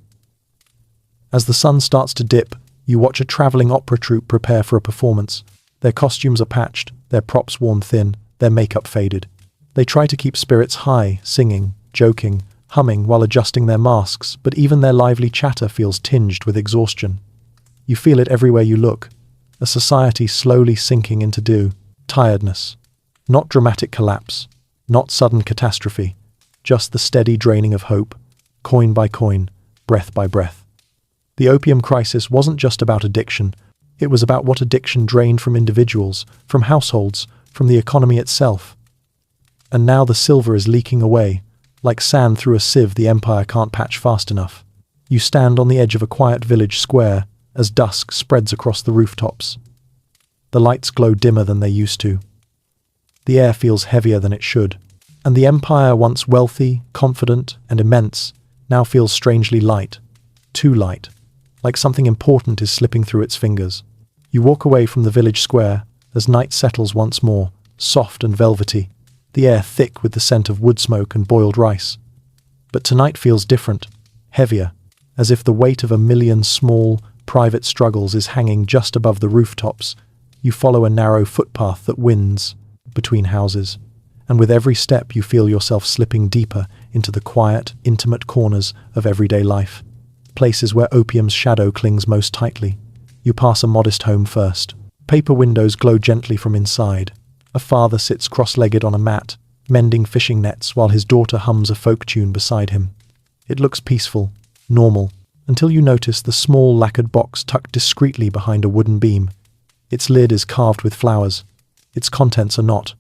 As the sun starts to dip, you watch a traveling opera troupe prepare for a performance. Their costumes are patched, their props worn thin, their makeup faded. They try to keep spirits high, singing, joking, humming while adjusting their masks, but even their lively chatter feels tinged with exhaustion. You feel it everywhere you look, a society slowly sinking into tiredness. Not dramatic collapse, not sudden catastrophe, just the steady draining of hope, coin by coin, breath by breath. The opium crisis wasn't just about addiction, it was about what addiction drained from individuals, from households, from the economy itself. And now the silver is leaking away, like sand through a sieve the empire can't patch fast enough. You stand on the edge of a quiet village square as dusk spreads across the rooftops. The lights glow dimmer than they used to. The air feels heavier than it should, and the empire, once wealthy, confident, and immense, now feels strangely light, too light, like something important is slipping through its fingers. You walk away from the village square as night settles once more, soft and velvety, the air thick with the scent of wood smoke and boiled rice. But tonight feels different, heavier, as if the weight of a million small, private struggles is hanging just above the rooftops. You follow a narrow footpath that winds between houses, and with every step you feel yourself slipping deeper into the quiet, intimate corners of everyday life, places where opium's shadow clings most tightly. You pass a modest home first. Paper windows glow gently from inside. A father sits cross-legged on a mat, mending fishing nets while his daughter hums a folk tune beside him. It looks peaceful, normal, until you notice the small lacquered box tucked discreetly behind a wooden beam. Its lid is carved with flowers. Its contents are not.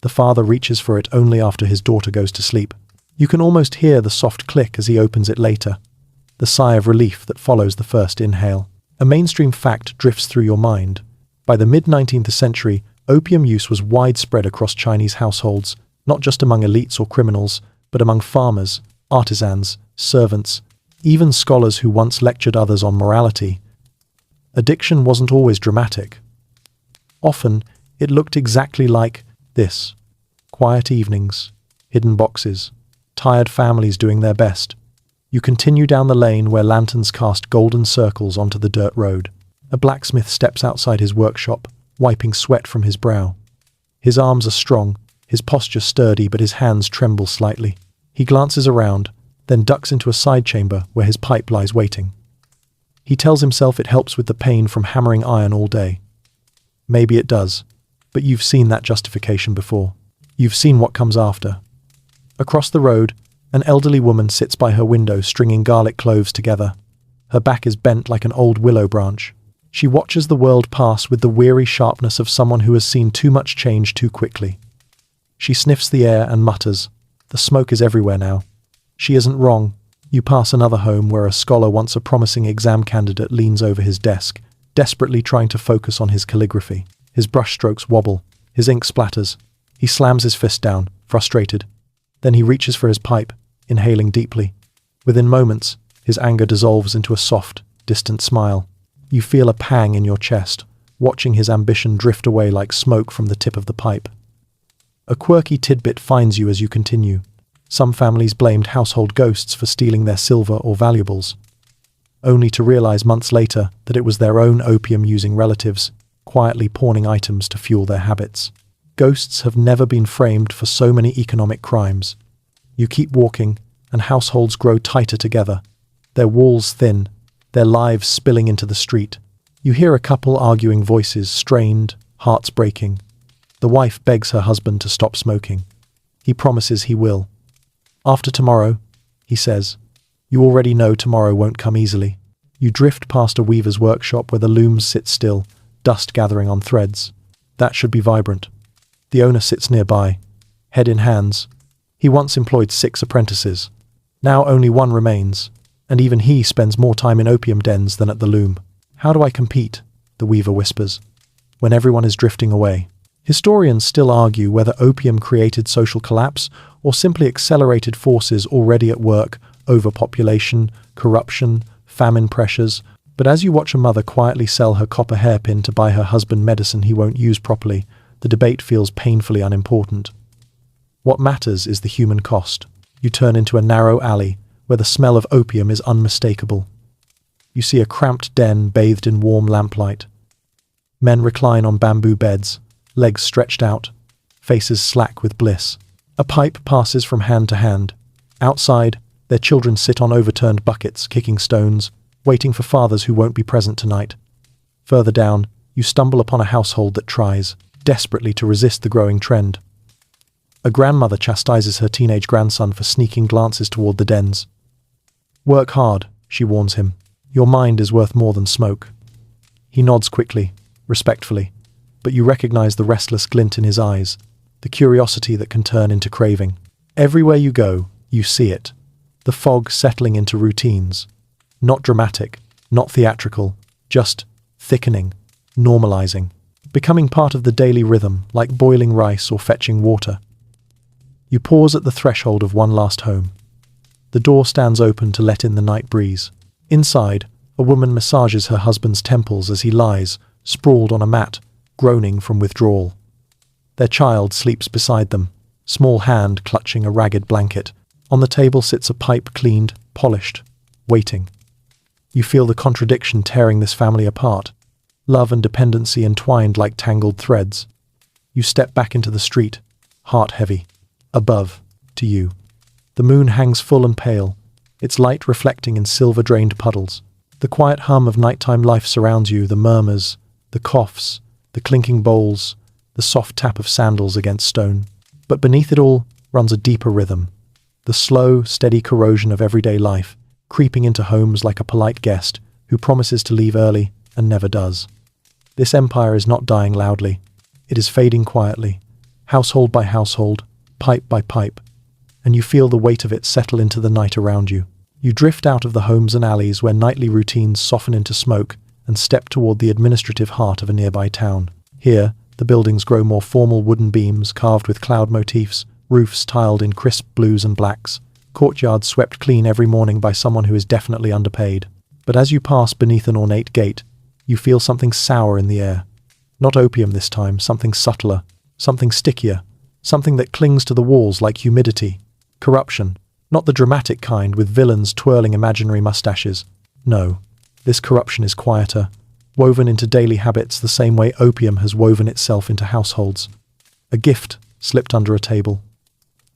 The father reaches for it only after his daughter goes to sleep. You can almost hear the soft click as he opens it later, the sigh of relief that follows the first inhale. A mainstream fact drifts through your mind. By the mid-19th century, opium use was widespread across Chinese households, not just among elites or criminals, but among farmers, artisans, servants, even scholars who once lectured others on morality. Addiction wasn't always dramatic. Often, it looked exactly like this: quiet evenings, hidden boxes, tired families doing their best. You continue down the lane where lanterns cast golden circles onto the dirt road. A blacksmith steps outside his workshop, wiping sweat from his brow. His arms are strong, his posture sturdy, but his hands tremble slightly. He glances around, then ducks into a side chamber where his pipe lies waiting. He tells himself it helps with the pain from hammering iron all day. Maybe it does, but you've seen that justification before. You've seen what comes after. Across the road, an elderly woman sits by her window stringing garlic cloves together. Her back is bent like an old willow branch. She watches the world pass with the weary sharpness of someone who has seen too much change too quickly. She sniffs the air and mutters, "The smoke is everywhere now." She isn't wrong. You pass another home where a scholar, once a promising exam candidate, leans over his desk, desperately trying to focus on his calligraphy. His brushstrokes wobble, his ink splatters. He slams his fist down, frustrated. Then he reaches for his pipe, inhaling deeply. Within moments, his anger dissolves into a soft, distant smile. You feel a pang in your chest, watching his ambition drift away like smoke from the tip of the pipe. A quirky tidbit finds you as you continue. Some families blamed household ghosts for stealing their silver or valuables, only to realize months later that it was their own opium-using relatives, quietly pawning items to fuel their habits. Ghosts have never been framed for so many economic crimes. You keep walking, and households grow tighter together, their walls thin, their lives spilling into the street. You hear a couple arguing, voices strained, hearts breaking. The wife begs her husband to stop smoking. He promises he will. "After tomorrow," he says. You already know tomorrow won't come easily. You drift past a weaver's workshop where the looms sit still, dust gathering on threads. That should be vibrant. The owner sits nearby, head in hands. He once employed 6 apprentices. Now only 1 remains, and even he spends more time in opium dens than at the loom. "How do I compete?" the weaver whispers, when everyone is drifting away. Historians still argue whether opium created social collapse or simply accelerated forces already at work: overpopulation, corruption, famine pressures. But as you watch a mother quietly sell her copper hairpin to buy her husband medicine he won't use properly, the debate feels painfully unimportant. What matters is the human cost. You turn into a narrow alley where the smell of opium is unmistakable. You see a cramped den bathed in warm lamplight. Men recline on bamboo beds, legs stretched out, faces slack with bliss. A pipe passes from hand to hand. Outside, their children sit on overturned buckets, kicking stones, waiting for fathers who won't be present tonight. Further down, you stumble upon a household that tries, desperately, to resist the growing trend. A grandmother chastises her teenage grandson for sneaking glances toward the dens. "Work hard," she warns him. "Your mind is worth more than smoke." He nods quickly, respectfully, but you recognize the restless glint in his eyes, the curiosity that can turn into craving. Everywhere you go, you see it. The fog settling into routines. Not dramatic, not theatrical, just thickening, normalizing, becoming part of the daily rhythm, like boiling rice or fetching water. You pause at the threshold of one last home. The door stands open to let in the night breeze. Inside, a woman massages her husband's temples as he lies, sprawled on a mat, groaning from withdrawal. Their child sleeps beside them, small hand clutching a ragged blanket. On the table sits a pipe cleaned, polished. waiting. You feel the contradiction tearing this family apart, love and dependency entwined like tangled threads. You step back into the street, heart heavy. Above, to you, the moon hangs full and pale, its light reflecting in silver-drained puddles. The quiet hum of nighttime life surrounds you, the murmurs, the coughs, the clinking bowls, the soft tap of sandals against stone. But beneath it all runs a deeper rhythm, the slow, steady corrosion of everyday life, creeping into homes like a polite guest who promises to leave early and never does. This empire is not dying loudly. It is fading quietly, household by household, pipe by pipe, and you feel the weight of it settle into the night around you. You drift out of the homes and alleys where nightly routines soften into smoke and step toward the administrative heart of a nearby town. Here, the buildings grow more formal, wooden beams carved with cloud motifs, roofs tiled in crisp blues and blacks, courtyards swept clean every morning by someone who is definitely underpaid. But as you pass beneath an ornate gate, you feel something sour in the air. Not opium this time, something subtler, something stickier, something that clings to the walls like humidity. Corruption, not the dramatic kind with villains twirling imaginary mustaches. No, this corruption is quieter, woven into daily habits the same way opium has woven itself into households. A gift slipped under a table.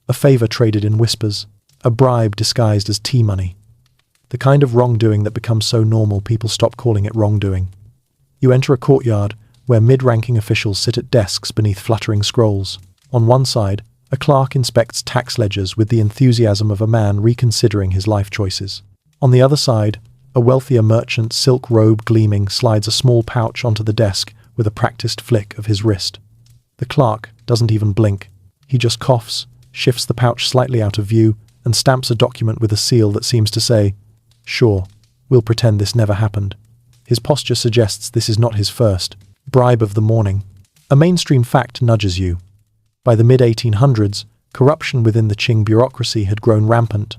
A favor traded in whispers. A bribe disguised as tea money. The kind of wrongdoing that becomes so normal people stop calling it wrongdoing. You enter a courtyard where mid-ranking officials sit at desks beneath fluttering scrolls. On one side, a clerk inspects tax ledgers with the enthusiasm of a man reconsidering his life choices. On the other side, a wealthier merchant, silk robe gleaming, slides a small pouch onto the desk with a practiced flick of his wrist. The clerk doesn't even blink. He just coughs, shifts the pouch slightly out of view, and stamps a document with a seal that seems to say, "Sure, we'll pretend this never happened." His posture suggests this is not his first bribe of the morning. A mainstream fact nudges you. By the mid-1800s, corruption within the Qing bureaucracy had grown rampant,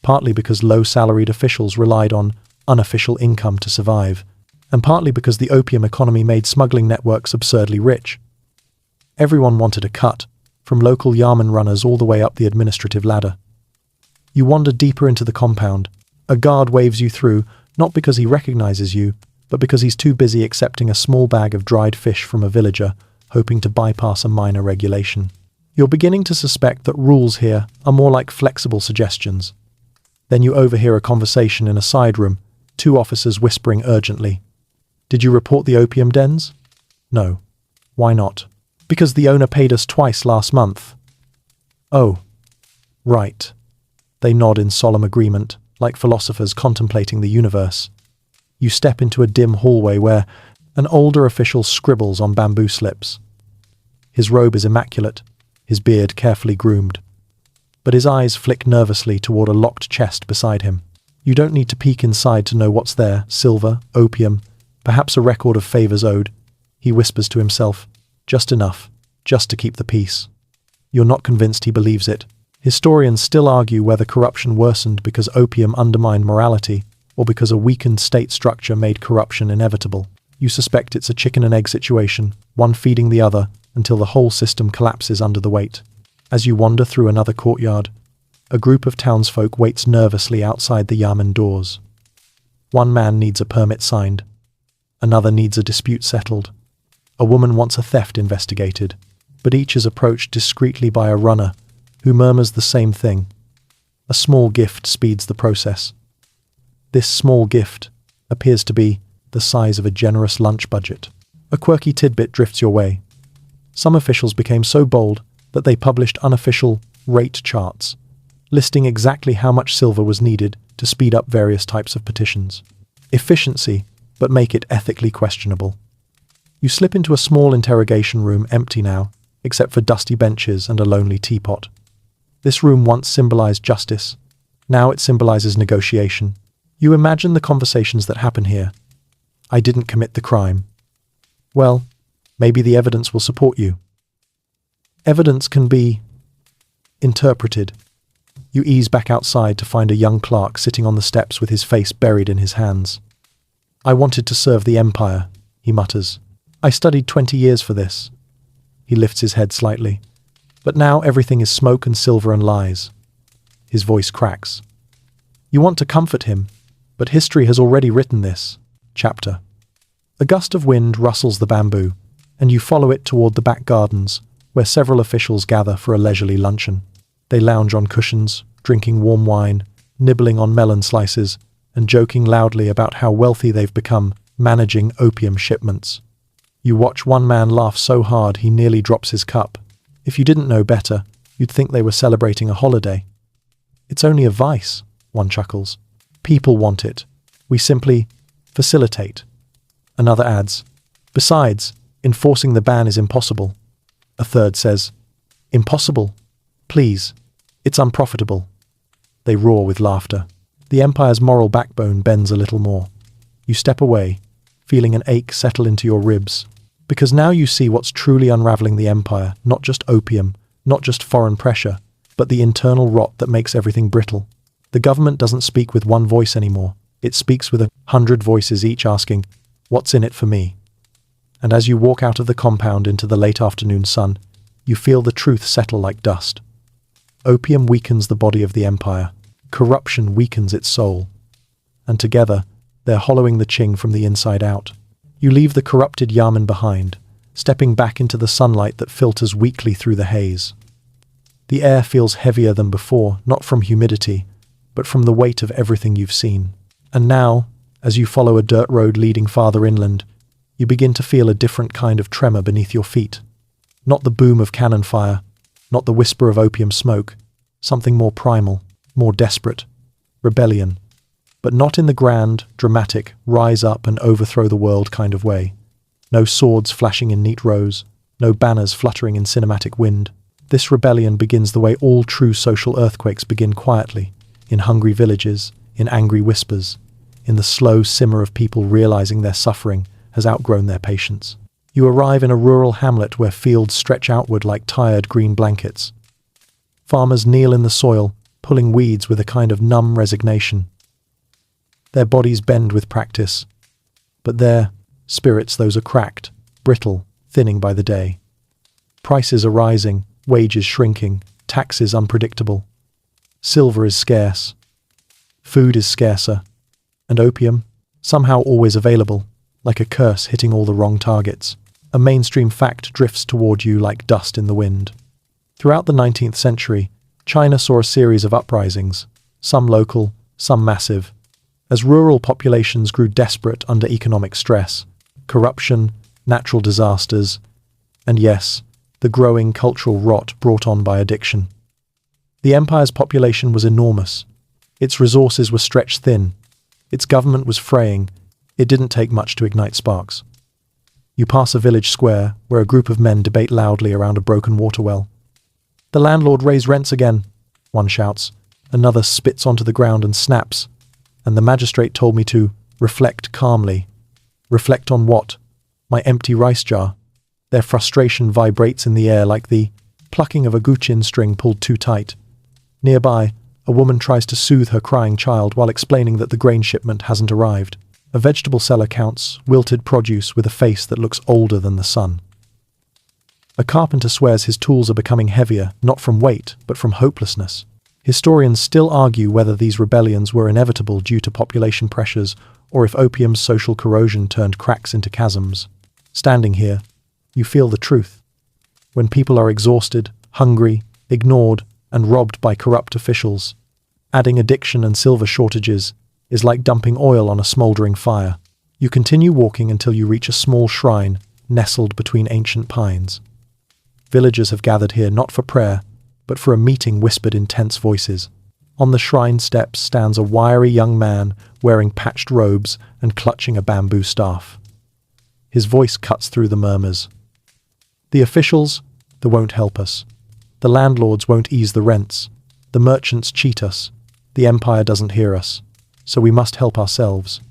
partly because low-salaried officials relied on unofficial income to survive, and partly because the opium economy made smuggling networks absurdly rich. Everyone wanted a cut, from local yamen runners all the way up the administrative ladder. You wander deeper into the compound. A guard waves you through, not because he recognizes you, but because he's too busy accepting a small bag of dried fish from a villager, hoping to bypass a minor regulation. You're beginning to suspect that rules here are more like flexible suggestions. Then you overhear a conversation in a side room, two officers whispering urgently. "Did you report the opium dens?" "No." "Why not?" "Because the owner paid us twice last month." "Oh, right." They nod in solemn agreement, like philosophers contemplating the universe. You step into a dim hallway where an older official scribbles on bamboo slips. His robe is immaculate, his beard carefully groomed. But his eyes flick nervously toward a locked chest beside him. You don't need to peek inside to know what's there. Silver, opium, perhaps a record of favors owed. He whispers to himself, just enough, just to keep the peace. You're not convinced he believes it. Historians still argue whether corruption worsened because opium undermined morality, or because a weakened state structure made corruption inevitable. You suspect it's a chicken and egg situation, one feeding the other, until the whole system collapses under the weight. As you wander through another courtyard, a group of townsfolk waits nervously outside the yamen doors. One man needs a permit signed. Another needs a dispute settled. A woman wants a theft investigated, but each is approached discreetly by a runner who murmurs the same thing. A small gift speeds the process. This small gift appears to be the size of a generous lunch budget. A quirky tidbit drifts your way. Some officials became so bold that they published unofficial rate charts, listing exactly how much silver was needed to speed up various types of petitions. Efficiency, but make it ethically questionable. You slip into a small interrogation room, empty now, except for dusty benches and a lonely teapot. This room once symbolized justice. Now it symbolizes negotiation. You imagine the conversations that happen here. "I didn't commit the crime." Well, maybe the evidence will support you. Evidence can be interpreted. You ease back outside to find a young clerk sitting on the steps with his face buried in his hands. "I wanted to serve the empire," he mutters. "I studied 20 years for this." He lifts his head slightly. But now everything is smoke and silver and lies. His voice cracks. You want to comfort him, But history has already written this chapter. A gust of wind rustles the bamboo, and you follow it toward the back gardens, where several officials gather for a leisurely luncheon. They lounge on cushions, drinking warm wine, nibbling on melon slices, and joking loudly about how wealthy they've become managing opium shipments. You watch one man laugh so hard he nearly drops his cup. If you didn't know better, you'd think they were celebrating a holiday. It's only a vice, one chuckles. People want it. We simply facilitate. Another adds, besides, enforcing the ban is impossible. A third says, impossible? Please, it's unprofitable. They roar with laughter. The empire's moral backbone bends a little more. You step away, feeling an ache settle into your ribs. Because now you see what's truly unraveling the empire, not just opium, not just foreign pressure, but the internal rot that makes everything brittle. The government doesn't speak with one voice anymore. It speaks with 100 voices, each asking, what's in it for me? And as you walk out of the compound into the late afternoon sun, you feel the truth settle like dust. Opium weakens the body of the empire. Corruption weakens its soul. And together, they're hollowing the Qing from the inside out. You leave the corrupted Yamen behind, stepping back into the sunlight that filters weakly through the haze. The air feels heavier than before, not from humidity, but from the weight of everything you've seen. And now, as you follow a dirt road leading farther inland, you begin to feel a different kind of tremor beneath your feet. Not the boom of cannon fire, not the whisper of opium smoke, something more primal, more desperate, rebellion. But not in the grand, dramatic, rise up and overthrow the world kind of way. No swords flashing in neat rows, no banners fluttering in cinematic wind. This rebellion begins the way all true social earthquakes begin, quietly, in hungry villages, in angry whispers, in the slow simmer of people realizing their suffering has outgrown their patience. You arrive in a rural hamlet where fields stretch outward like tired green blankets. Farmers kneel in the soil, pulling weeds with a kind of numb resignation. Their bodies bend with practice, but their spirits, those are cracked, brittle, thinning by the day. Prices are rising, wages shrinking, taxes unpredictable. Silver is scarce. Food is scarcer. And opium, somehow always available, like a curse hitting all the wrong targets. A mainstream fact drifts toward you like dust in the wind. Throughout the 19th century, China saw a series of uprisings, some local, some massive, as rural populations grew desperate under economic stress, corruption, natural disasters, and yes, the growing cultural rot brought on by addiction. The empire's population was enormous. Its resources were stretched thin. Its government was fraying. It didn't take much to ignite sparks. You pass a village square where a group of men debate loudly around a broken water well. "The landlord raised rents again," one shouts. Another spits onto the ground and snaps. "And the magistrate told me to reflect calmly." Reflect on what? My empty rice jar. Their frustration vibrates in the air like the plucking of a guqin string pulled too tight. Nearby, a woman tries to soothe her crying child while explaining that the grain shipment hasn't arrived. A vegetable seller counts wilted produce with a face that looks older than the sun. A carpenter swears his tools are becoming heavier, not from weight, but from hopelessness. Historians still argue whether these rebellions were inevitable due to population pressures or if opium's social corrosion turned cracks into chasms. Standing here, you feel the truth. When people are exhausted, hungry, ignored, and robbed by corrupt officials, adding addiction and silver shortages is like dumping oil on a smoldering fire. You continue walking until you reach a small shrine nestled between ancient pines. Villagers have gathered here not for prayer, but for a meeting whispered in tense voices. On the shrine steps stands a wiry young man wearing patched robes and clutching a bamboo staff. His voice cuts through the murmurs. "The officials, they won't help us. The landlords won't ease the rents. The merchants cheat us. The empire doesn't hear us. So we must help ourselves."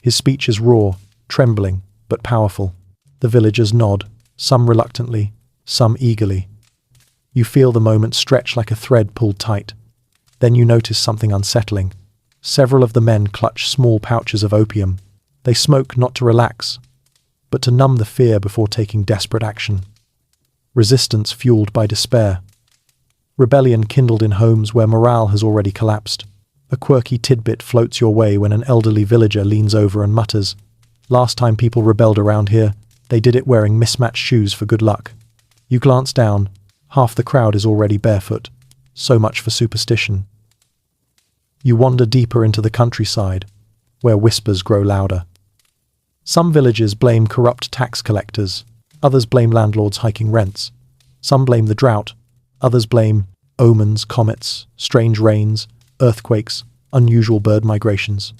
His speech is raw, trembling, but powerful. The villagers nod, some reluctantly, some eagerly. You feel the moment stretch like a thread pulled tight. Then you notice something unsettling. Several of the men clutch small pouches of opium. They smoke not to relax, but to numb the fear before taking desperate action. Resistance fueled by despair. Rebellion kindled in homes where morale has already collapsed. A quirky tidbit floats your way when an elderly villager leans over and mutters, "Last time people rebelled around here, they did it wearing mismatched shoes for good luck." You glance down, half the crowd is already barefoot. So much for superstition. You wander deeper into the countryside, where whispers grow louder. Some villages blame corrupt tax collectors, others blame landlords hiking rents. Some blame the drought, others blame omens, comets, strange rains, earthquakes, unusual bird migrations.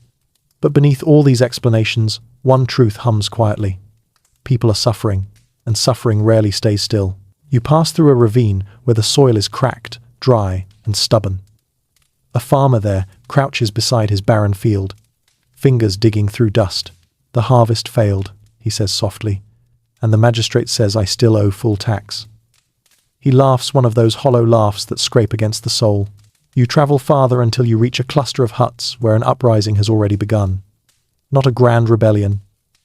But beneath all these explanations, one truth hums quietly. People are suffering, and suffering rarely stays still. You pass through a ravine where the soil is cracked, dry, and stubborn. A farmer there crouches beside his barren field, fingers digging through dust. "The harvest failed," he says softly, "and the magistrate says I still owe full tax." He laughs one of those hollow laughs that scrape against the soul. You travel farther until you reach a cluster of huts where an uprising has already begun. Not a grand rebellion,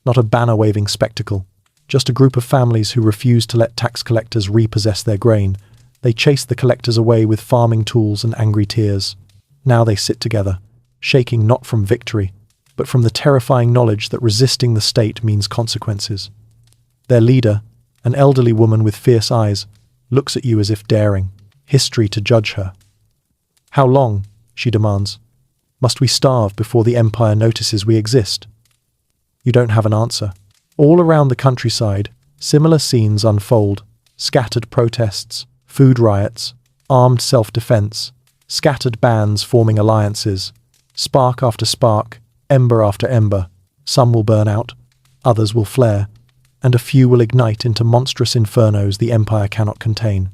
not a banner-waving spectacle, just a group of families who refuse to let tax collectors repossess their grain. They chase the collectors away with farming tools and angry tears. Now they sit together, shaking not from victory, but from the terrifying knowledge that resisting the state means consequences. Their leader, an elderly woman with fierce eyes, looks at you as if daring history to judge her. "How long," she demands, "must we starve before the empire notices we exist?" You don't have an answer. All around the countryside, similar scenes unfold: scattered protests, food riots, armed self-defense, scattered bands forming alliances, spark after spark, ember after ember. Some will burn out, others will flare, and a few will ignite into monstrous infernos the empire cannot contain.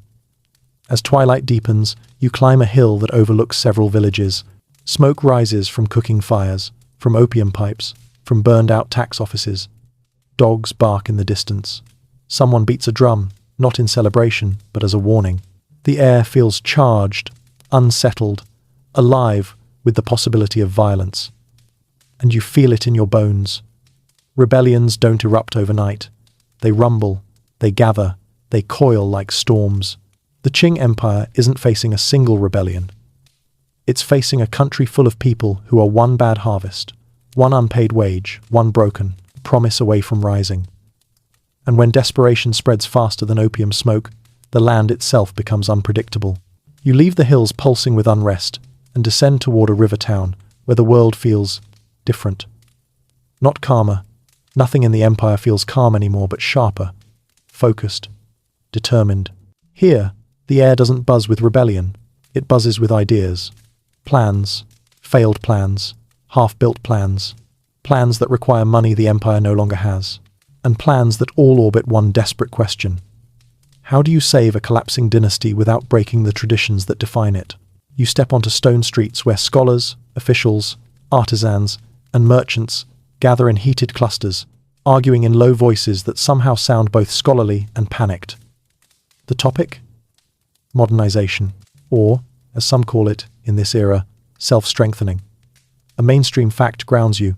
As twilight deepens, you climb a hill that overlooks several villages. Smoke rises from cooking fires, from opium pipes, from burned-out tax offices. Dogs bark in the distance. Someone beats a drum, not in celebration, but as a warning. The air feels charged, unsettled, alive with the possibility of violence. And you feel it in your bones. Rebellions don't erupt overnight. They rumble, they gather, they coil like storms. The Qing Empire isn't facing a single rebellion. It's facing a country full of people who are one bad harvest, one unpaid wage, one broken promise away from rising. And when desperation spreads faster than opium smoke, the land itself becomes unpredictable. You leave the hills pulsing with unrest and descend toward a river town where the world feels different. Not calmer. Nothing in the empire feels calm anymore, but sharper, focused, determined. Here, the air doesn't buzz with rebellion. It buzzes with ideas. Plans, failed plans, half-built plans, plans that require money the empire no longer has, and plans that all orbit one desperate question. How do you save a collapsing dynasty without breaking the traditions that define it? You step onto stone streets where scholars, officials, artisans, and merchants gather in heated clusters, arguing in low voices that somehow sound both scholarly and panicked. The topic? Modernization, or, as some call it in this era, self-strengthening. A mainstream fact grounds you.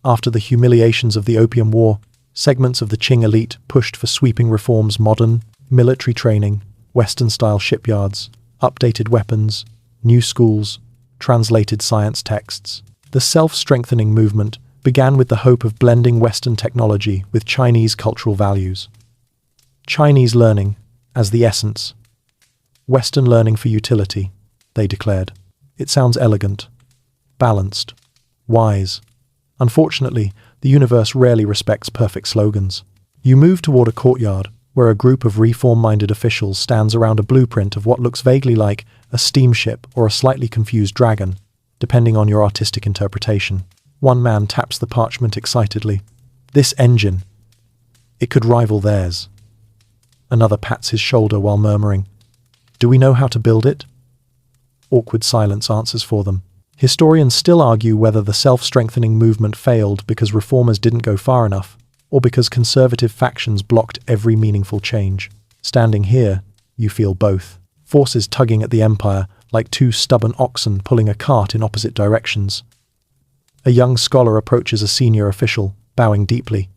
After the humiliations of the Opium War, segments of the Qing elite pushed for sweeping reforms: modern, military training, Western-style shipyards, updated weapons, new schools, translated science texts. The self-strengthening movement began with the hope of blending Western technology with Chinese cultural values. Chinese learning as the essence. Western learning for utility, they declared. It sounds elegant, balanced, wise. Unfortunately, the universe rarely respects perfect slogans. You move toward a courtyard where a group of reform-minded officials stands around a blueprint of what looks vaguely like a steamship or a slightly confused dragon, depending on your artistic interpretation. One man taps the parchment excitedly. "This engine, it could rival theirs." Another pats his shoulder while murmuring, "Do we know how to build it?" Awkward silence answers for them. Historians still argue whether the self-strengthening movement failed because reformers didn't go far enough, or because conservative factions blocked every meaningful change. Standing here, you feel both. Forces tugging at the empire like two stubborn oxen pulling a cart in opposite directions. A young scholar approaches a senior official, bowing deeply.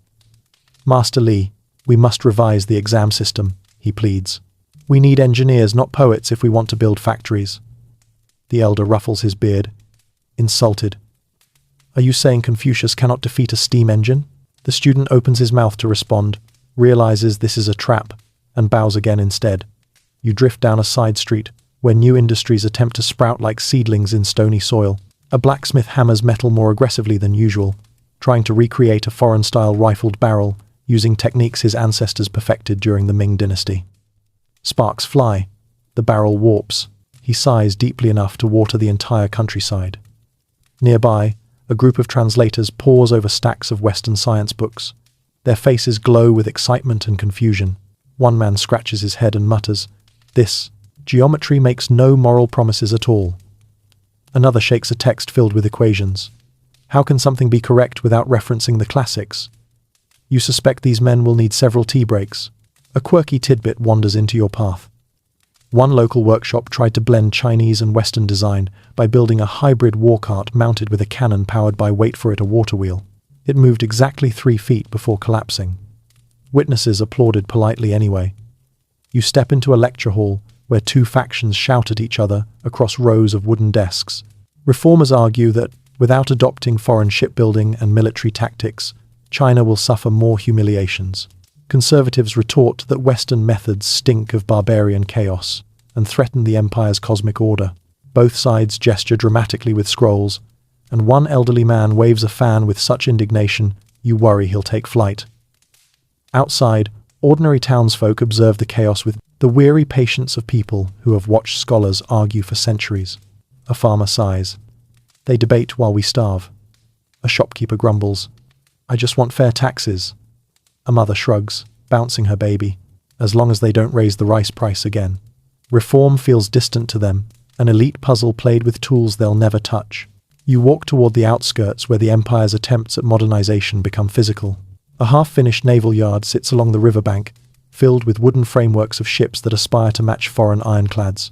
"Master Li, we must revise the exam system," he pleads. "We need engineers, not poets, if we want to build factories." The elder ruffles his beard. insulted. Are you saying Confucius cannot defeat a steam engine? The student opens his mouth to respond, realizes this is a trap, and bows again instead. You drift down a side street, where new industries attempt to sprout like seedlings in stony soil. A blacksmith hammers metal more aggressively than usual, trying to recreate a foreign-style rifled barrel using techniques his ancestors perfected during the Qing Dynasty. Sparks fly. The barrel warps. He sighs deeply enough to water the entire countryside. Nearby, a group of translators pause over stacks of Western science books. Their faces glow with excitement and confusion. One man scratches his head and mutters, "This geometry makes no moral promises at all." Another shakes a text filled with equations. How can something be correct without referencing the classics? You suspect these men will need several tea breaks. A quirky tidbit wanders into your path. One local workshop tried to blend Chinese and Western design by building a hybrid war cart mounted with a cannon powered by, wait for it, a water wheel. It moved exactly 3 feet before collapsing. Witnesses applauded politely anyway. You step into a lecture hall where 2 factions shout at each other across rows of wooden desks. Reformers argue that, without adopting foreign shipbuilding and military tactics, China will suffer more humiliations. Conservatives retort that Western methods stink of barbarian chaos and threaten the empire's cosmic order. Both sides gesture dramatically with scrolls, and one elderly man waves a fan with such indignation you worry he'll take flight. Outside, ordinary townsfolk observe the chaos with the weary patience of people who have watched scholars argue for centuries. A farmer sighs. They debate while we starve. A shopkeeper grumbles, "I just want fair taxes." A mother shrugs, bouncing her baby, as long as they don't raise the rice price again. Reform feels distant to them, an elite puzzle played with tools they'll never touch. You walk toward the outskirts where the empire's attempts at modernization become physical. A half-finished naval yard sits along the riverbank, filled with wooden frameworks of ships that aspire to match foreign ironclads.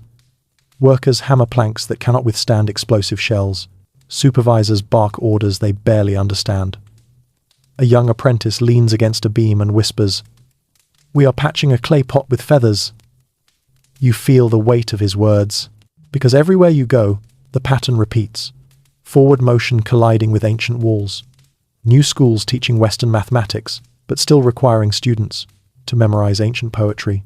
Workers hammer planks that cannot withstand explosive shells. Supervisors bark orders they barely understand. A young apprentice leans against a beam and whispers, "We are patching a clay pot with feathers." You feel the weight of his words, because everywhere you go, the pattern repeats. Forward motion colliding with ancient walls. New schools teaching Western mathematics, but still requiring students to memorize ancient poetry.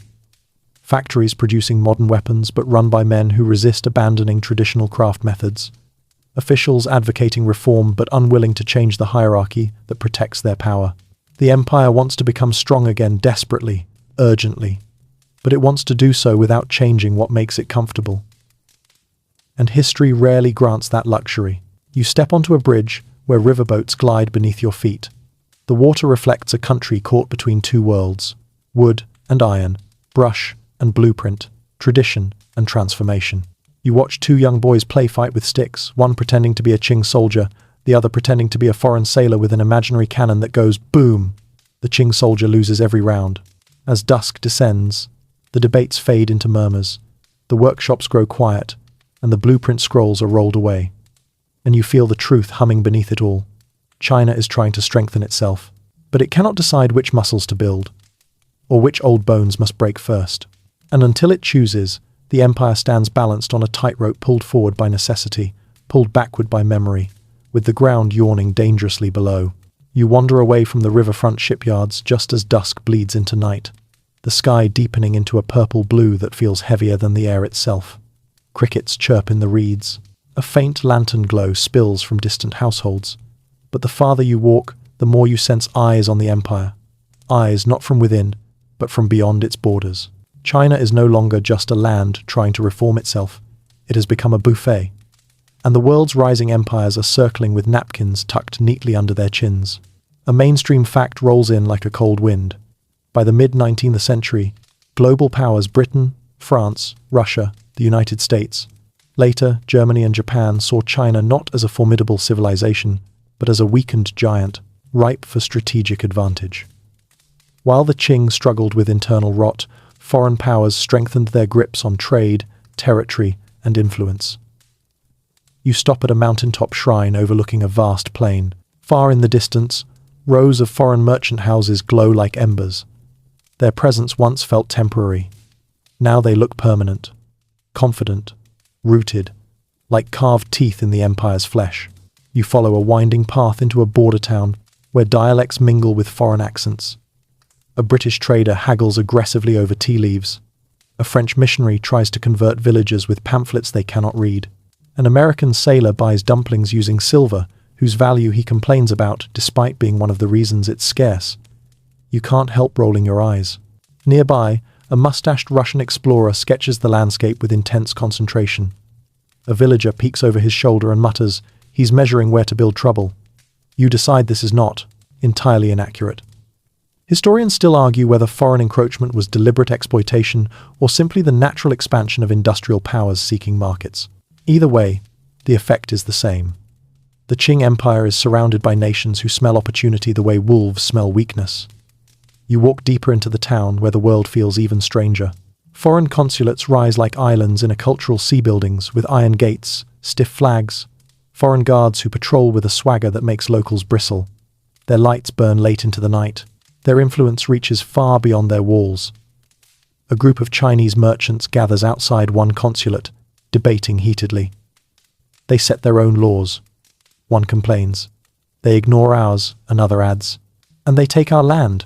Factories producing modern weapons, but run by men who resist abandoning traditional craft methods. Officials advocating reform but unwilling to change the hierarchy that protects their power. The empire wants to become strong again desperately, urgently, but it wants to do so without changing what makes it comfortable. And history rarely grants that luxury. You step onto a bridge where riverboats glide beneath your feet. The water reflects a country caught between 2 worlds, wood and iron, brush and blueprint, tradition and transformation. You watch 2 young boys play fight with sticks, one pretending to be a Qing soldier, the other pretending to be a foreign sailor with an imaginary cannon that goes boom. The Qing soldier loses every round. As dusk descends, the debates fade into murmurs, the workshops grow quiet, and the blueprint scrolls are rolled away. And you feel the truth humming beneath it all. China is trying to strengthen itself, but it cannot decide which muscles to build, or which old bones must break first. And until it chooses, the empire stands balanced on a tightrope pulled forward by necessity, pulled backward by memory, with the ground yawning dangerously below. You wander away from the riverfront shipyards just as dusk bleeds into night, the sky deepening into a purple blue that feels heavier than the air itself. Crickets chirp in the reeds. A faint lantern glow spills from distant households. But the farther you walk, the more you sense eyes on the empire. Eyes not from within, but from beyond its borders. China is no longer just a land trying to reform itself. It has become a buffet. And the world's rising empires are circling with napkins tucked neatly under their chins. A mainstream fact rolls in like a cold wind. By the mid-19th century, global powers Britain, France, Russia, the United States, later Germany and Japan saw China not as a formidable civilization, but as a weakened giant, ripe for strategic advantage. While the Qing struggled with internal rot, foreign powers strengthened their grips on trade, territory, and influence. You stop at a mountaintop shrine overlooking a vast plain. Far in the distance, rows of foreign merchant houses glow like embers. Their presence once felt temporary. Now they look permanent, confident, rooted, like carved teeth in the empire's flesh. You follow a winding path into a border town where dialects mingle with foreign accents. A British trader haggles aggressively over tea leaves. A French missionary tries to convert villagers with pamphlets they cannot read. An American sailor buys dumplings using silver, whose value he complains about despite being one of the reasons it's scarce. You can't help rolling your eyes. Nearby, a mustached Russian explorer sketches the landscape with intense concentration. A villager peeks over his shoulder and mutters, "He's measuring where to build trouble." You decide this is not entirely inaccurate. Historians still argue whether foreign encroachment was deliberate exploitation or simply the natural expansion of industrial powers seeking markets. Either way, the effect is the same. The Qing Empire is surrounded by nations who smell opportunity the way wolves smell weakness. You walk deeper into the town where the world feels even stranger. Foreign consulates rise like islands in a cultural sea buildings with iron gates, stiff flags, foreign guards who patrol with a swagger that makes locals bristle. Their lights burn late into the night. Their influence reaches far beyond their walls. A group of Chinese merchants gathers outside one consulate, debating heatedly. They set their own laws. One complains. They ignore ours, another adds. And they take our land,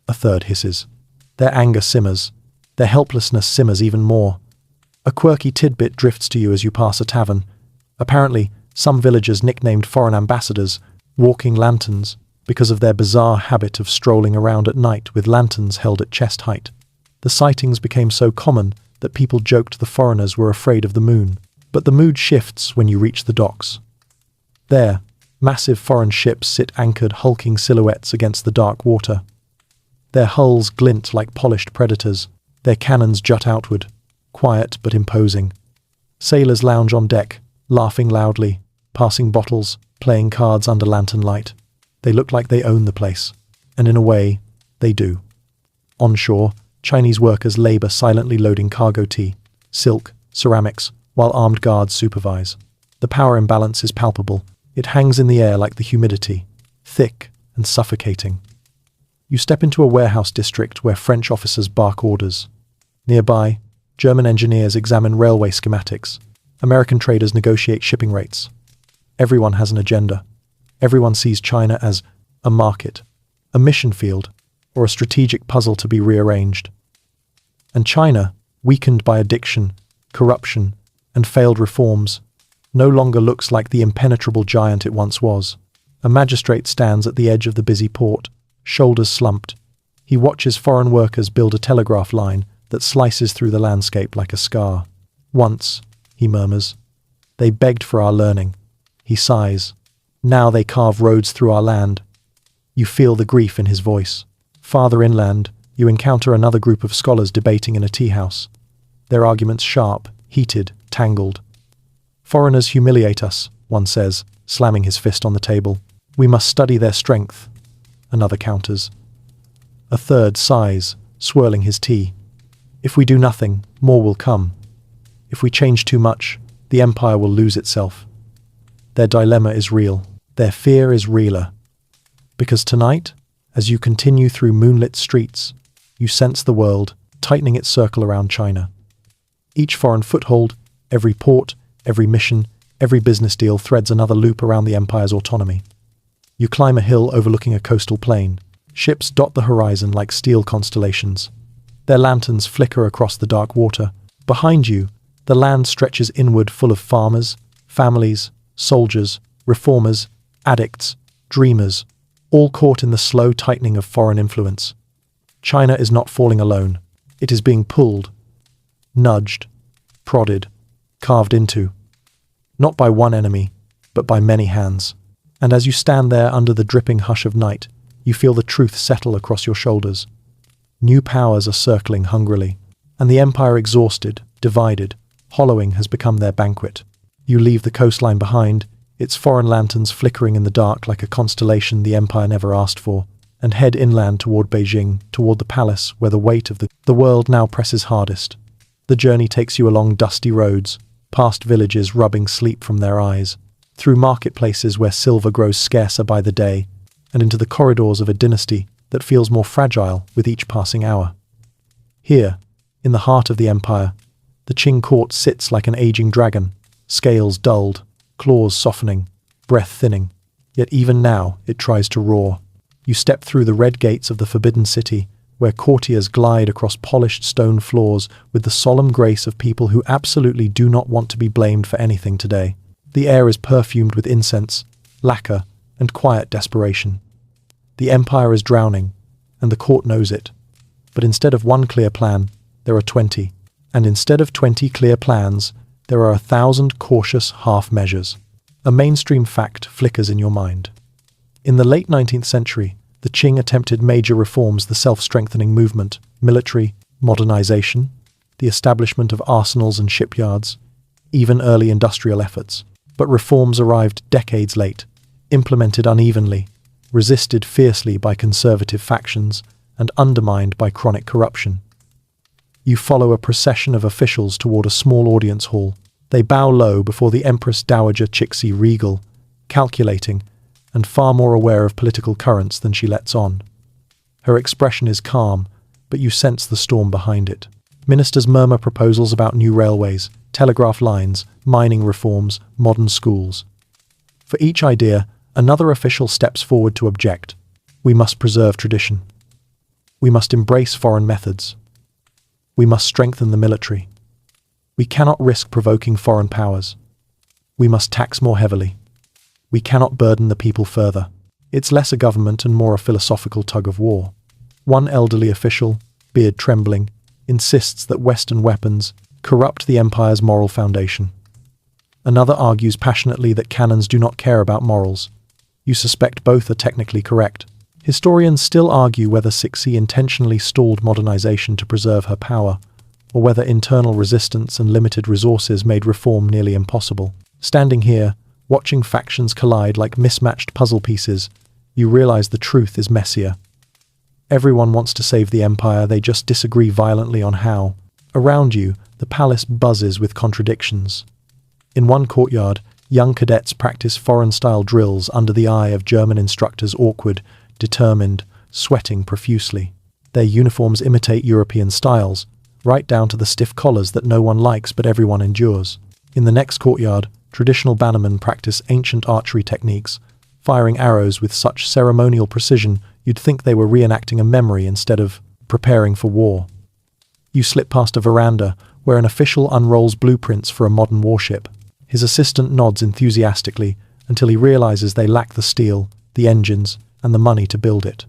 a third hisses. Their anger simmers. Their helplessness simmers even more. A quirky tidbit drifts to you as you pass a tavern. Apparently, some villagers nicknamed foreign ambassadors walking lanterns because of their bizarre habit of strolling around at night with lanterns held at chest height. The sightings became so common that people joked the foreigners were afraid of the moon. But the mood shifts when you reach the docks. There, massive foreign ships sit anchored hulking silhouettes against the dark water. Their hulls glint like polished predators. Their cannons jut outward, quiet but imposing. Sailors lounge on deck, laughing loudly, passing bottles, playing cards under lantern light. They look like they own the place, and in a way, they do. Onshore, Chinese workers labor silently loading cargo tea, silk, ceramics, while armed guards supervise. The power imbalance is palpable. It hangs in the air like the humidity, thick and suffocating. You step into a warehouse district where French officers bark orders. Nearby, German engineers examine railway schematics. American traders negotiate shipping rates. Everyone has an agenda. Everyone sees China as a market, a mission field, or a strategic puzzle to be rearranged. And China, weakened by addiction, corruption, and failed reforms, no longer looks like the impenetrable giant it once was. A magistrate stands at the edge of the busy port, shoulders slumped. He watches foreign workers build a telegraph line that slices through the landscape like a scar. Once, he murmurs, they begged for our learning. He sighs. Now they carve roads through our land. You feel the grief in his voice. Farther inland, you encounter another group of scholars debating in a tea house. Their arguments sharp, heated, tangled. Foreigners humiliate us, one says, slamming his fist on the table. We must study their strength, another counters. A third sighs, swirling his tea. If we do nothing, more will come. If we change too much, the empire will lose itself. Their dilemma is real. Their fear is realer. Because tonight, as you continue through moonlit streets, you sense the world tightening its circle around China. Each foreign foothold, every port, every mission, every business deal threads another loop around the empire's autonomy. You climb a hill overlooking a coastal plain. Ships dot the horizon like steel constellations. Their lanterns flicker across the dark water. Behind you, the land stretches inward full of farmers, families, soldiers, reformers, addicts, dreamers, all caught in the slow tightening of foreign influence. China is not falling alone. It is being pulled, nudged, prodded, carved into. Not by one enemy, but by many hands. And as you stand there under the dripping hush of night, you feel the truth settle across your shoulders. New powers are circling hungrily, and the empire exhausted, divided, hollowing has become their banquet. You leave the coastline behind, its foreign lanterns flickering in the dark like a constellation the empire never asked for, and head inland toward Beijing, toward the palace where the weight of the world now presses hardest. The journey takes you along dusty roads, past villages rubbing sleep from their eyes, through marketplaces where silver grows scarcer by the day, and into the corridors of a dynasty that feels more fragile with each passing hour. Here, in the heart of the empire, the Qing court sits like an aging dragon, scales dulled, claws softening, breath thinning. Yet even now, it tries to roar. You step through the red gates of the Forbidden City, where courtiers glide across polished stone floors with the solemn grace of people who absolutely do not want to be blamed for anything today. The air is perfumed with incense, lacquer, and quiet desperation. The empire is drowning, and the court knows it. But instead of one clear plan, there are 20. And instead of 20 clear plans, there are 1,000 cautious half measures. A mainstream fact flickers in your mind. In the late 19th century, the Qing attempted major reforms: the self-strengthening movement, military modernization, the establishment of arsenals and shipyards, even early industrial efforts. But reforms arrived decades late, implemented unevenly, resisted fiercely by conservative factions, and undermined by chronic corruption. You follow a procession of officials toward a small audience hall. They bow low before the Empress Dowager Cixi, regal, calculating, and far more aware of political currents than she lets on. Her expression is calm, but you sense the storm behind it. Ministers murmur proposals about new railways, telegraph lines, mining reforms, modern schools. For each idea, another official steps forward to object. We must preserve tradition. We must embrace foreign methods. We must strengthen the military. We cannot risk provoking foreign powers. We must tax more heavily. We cannot burden the people further. It's less a government and more a philosophical tug-of-war. One elderly official, beard trembling, insists that Western weapons corrupt the empire's moral foundation. Another argues passionately that canons do not care about morals. You suspect both are technically correct. Historians still argue whether Cixi intentionally stalled modernization to preserve her power, or whether internal resistance and limited resources made reform nearly impossible. Standing here, watching factions collide like mismatched puzzle pieces, you realize the truth is messier. Everyone wants to save the empire, they just disagree violently on how. Around you, the palace buzzes with contradictions. In one courtyard, young cadets practice foreign-style drills under the eye of German instructors, awkward, determined, sweating profusely. Their uniforms imitate European styles, right down to the stiff collars that no one likes but everyone endures. In the next courtyard, traditional bannermen practice ancient archery techniques, firing arrows with such ceremonial precision you'd think they were reenacting a memory instead of preparing for war. You slip past a veranda where an official unrolls blueprints for a modern warship. His assistant nods enthusiastically until he realizes they lack the steel, the engines, and the money to build it.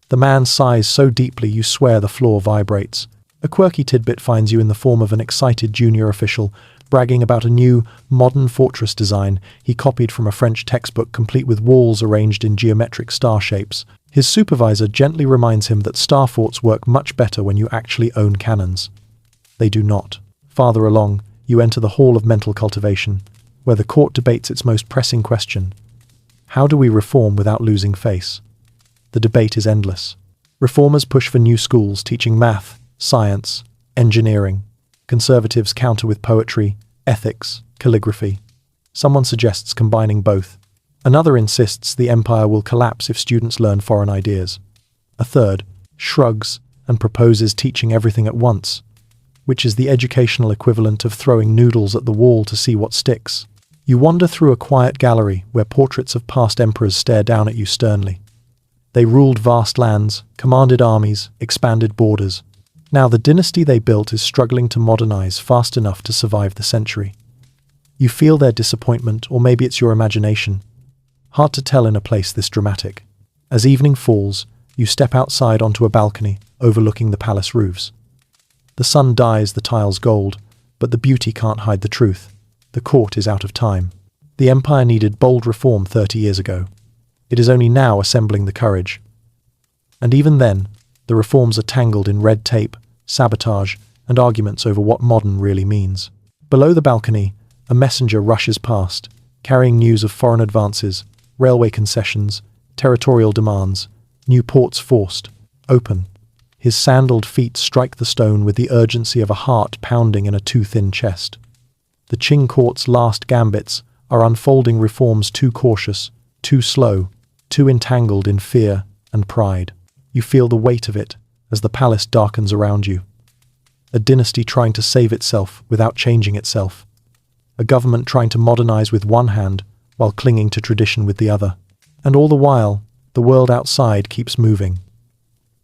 The man sighs so deeply you swear the floor vibrates. A quirky tidbit finds you in the form of an excited junior official, bragging about a new, modern fortress design he copied from a French textbook complete with walls arranged in geometric star shapes. His supervisor gently reminds him that star forts work much better when you actually own cannons. They do not. Farther along, you enter the Hall of Mental Cultivation, where the court debates its most pressing question. How do we reform without losing face? The debate is endless. Reformers push for new schools teaching math, science, engineering. Conservatives counter with poetry, ethics, calligraphy. Someone suggests combining both. Another insists the empire will collapse if students learn foreign ideas. A third shrugs and proposes teaching everything at once, which is the educational equivalent of throwing noodles at the wall to see what sticks. You wander through a quiet gallery where portraits of past emperors stare down at you sternly. They ruled vast lands, commanded armies, expanded borders. Now the dynasty they built is struggling to modernize fast enough to survive the century. You feel their disappointment, or maybe it's your imagination. Hard to tell in a place this dramatic. As evening falls, you step outside onto a balcony overlooking the palace roofs. The sun dyes the tiles gold, but the beauty can't hide the truth. The court is out of time. The empire needed bold reform 30 years ago. It is only now assembling the courage. And even then, the reforms are tangled in red tape, sabotage, and arguments over what modern really means. Below the balcony, a messenger rushes past, carrying news of foreign advances, railway concessions, territorial demands, new ports forced, open. His sandaled feet strike the stone with the urgency of a heart pounding in a too-thin chest. The Qing court's last gambits are unfolding reforms too cautious, too slow, too entangled in fear and pride. You feel the weight of it as the palace darkens around you. A dynasty trying to save itself without changing itself. a government trying to modernize with one hand while clinging to tradition with the other. And all the while, the world outside keeps moving.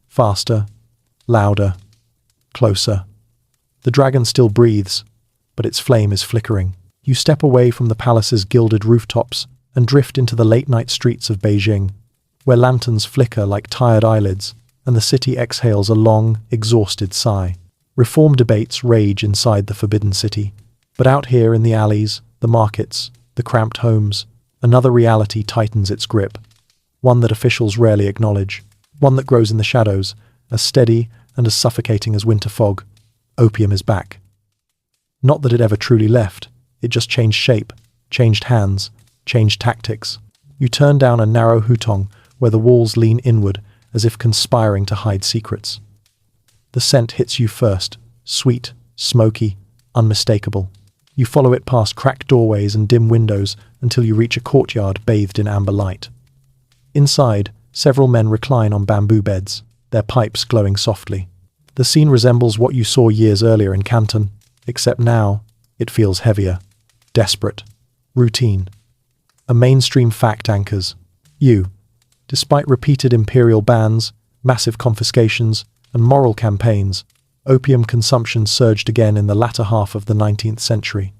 Faster, louder, closer. The dragon still breathes, but its flame is flickering. You step away from the palace's gilded rooftops and drift into the late-night streets of Beijing, where lanterns flicker like tired eyelids and the city exhales a long, exhausted sigh. Reform debates rage inside the Forbidden City, but out here in the alleys, the markets, the cramped homes, another reality tightens its grip, one that officials rarely acknowledge, one that grows in the shadows, as steady and as suffocating as winter fog. Opium is back. Not that it ever truly left, it just changed shape, changed hands, changed tactics. You turn down a narrow hutong where the walls lean inward as if conspiring to hide secrets. The scent hits you first, sweet, smoky, unmistakable. You follow it past cracked doorways and dim windows until you reach a courtyard bathed in amber light. Inside, several men recline on bamboo beds, their pipes glowing softly. The scene resembles what you saw years earlier in Canton, except now it feels heavier, desperate, routine. A mainstream fact anchors you. Despite repeated imperial bans, massive confiscations, and moral campaigns, opium consumption surged again in the latter half of the 19th century.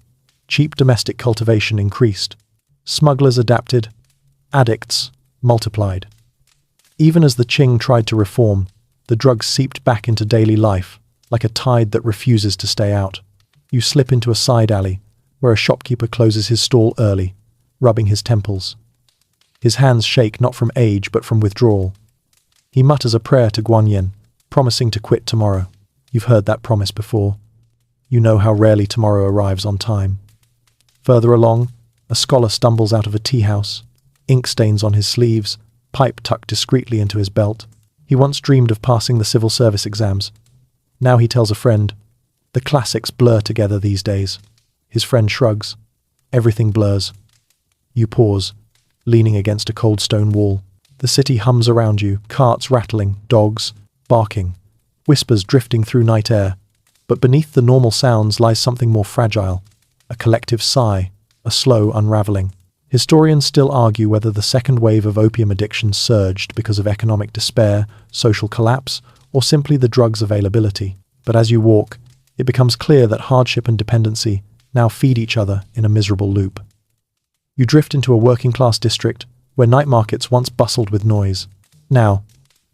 Cheap domestic cultivation increased. Smugglers adapted. Addicts multiplied. Even as the Qing tried to reform, the drugs seeped back into daily life, like a tide that refuses to stay out. You slip into a side alley, where a shopkeeper closes his stall early, rubbing his temples. His hands shake not from age but from withdrawal. He mutters a prayer to Guanyin, promising to quit tomorrow. You've heard that promise before. You know how rarely tomorrow arrives on time. Further along, a scholar stumbles out of a tea house, ink stains on his sleeves, pipe tucked discreetly into his belt. He once dreamed of passing the civil service exams. Now he tells a friend, the classics blur together these days. His friend shrugs. Everything blurs. You pause, leaning against a cold stone wall. The city hums around you, carts rattling, dogs barking, whispers drifting through night air. But beneath the normal sounds lies something more fragile, a collective sigh, a slow unraveling. Historians still argue whether the second wave of opium addiction surged because of economic despair, social collapse, or simply the drug's availability. But as you walk, it becomes clear that hardship and dependency now feed each other in a miserable loop. You drift into a working-class district where night markets once bustled with noise. Now,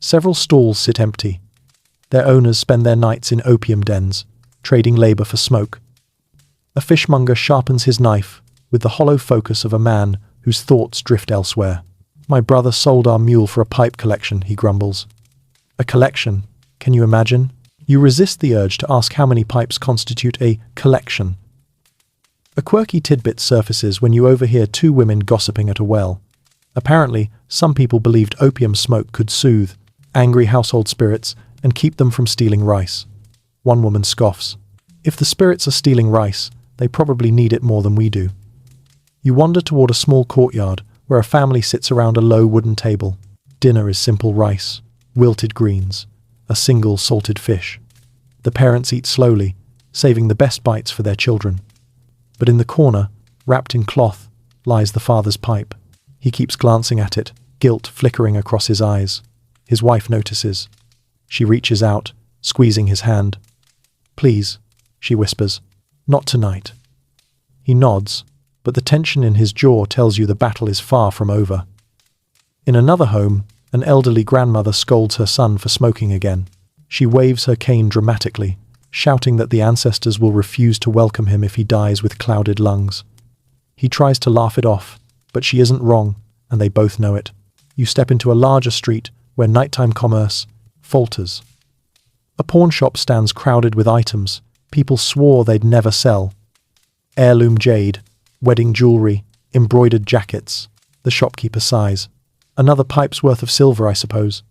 several stalls sit empty. Their owners spend their nights in opium dens, trading labor for smoke. A fishmonger sharpens his knife with the hollow focus of a man whose thoughts drift elsewhere. My brother sold our mule for a pipe collection, he grumbles. A collection? Can you imagine? You resist the urge to ask how many pipes constitute a collection. A quirky tidbit surfaces when you overhear two women gossiping at a well. Apparently, some people believed opium smoke could soothe angry household spirits and keep them from stealing rice. One woman scoffs. If the spirits are stealing rice, they probably need it more than we do. You wander toward a small courtyard where a family sits around a low wooden table. Dinner is simple rice, wilted greens, a single salted fish. The parents eat slowly, saving the best bites for their children. But in the corner, wrapped in cloth, lies the father's pipe. He keeps glancing at it, guilt flickering across his eyes. His wife notices. She reaches out, squeezing his hand. Please, she whispers, not tonight. He nods, but the tension in his jaw tells you the battle is far from over. In another home, an elderly grandmother scolds her son for smoking again. She waves her cane dramatically, shouting that the ancestors will refuse to welcome him if he dies with clouded lungs. He tries to laugh it off, but she isn't wrong, and they both know it. You step into a larger street where nighttime commerce falters. A pawn shop stands crowded with items people swore they'd never sell. Heirloom jade, wedding jewelry, embroidered jackets. The shopkeeper sighs. Another pipe's worth of silver, I suppose.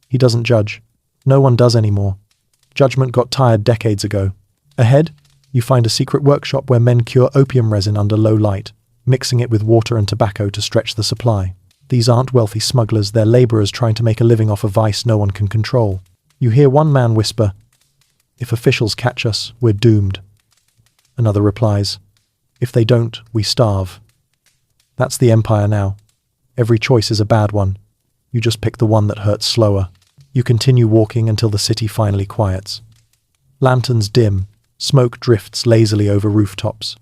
He doesn't judge. No one does anymore. Judgment got tired decades ago. Ahead, you find a secret workshop where men cure opium resin under low light, mixing it with water and tobacco to stretch the supply. These aren't wealthy smugglers, they're laborers trying to make a living off a vice no one can control. You hear one man whisper, "If officials catch us, we're doomed." Another replies, If they don't, we starve. That's the empire now. Every choice is a bad one. You just pick the one that hurts slower. You continue walking until the city finally quiets. Lanterns dim, smoke drifts lazily over rooftops.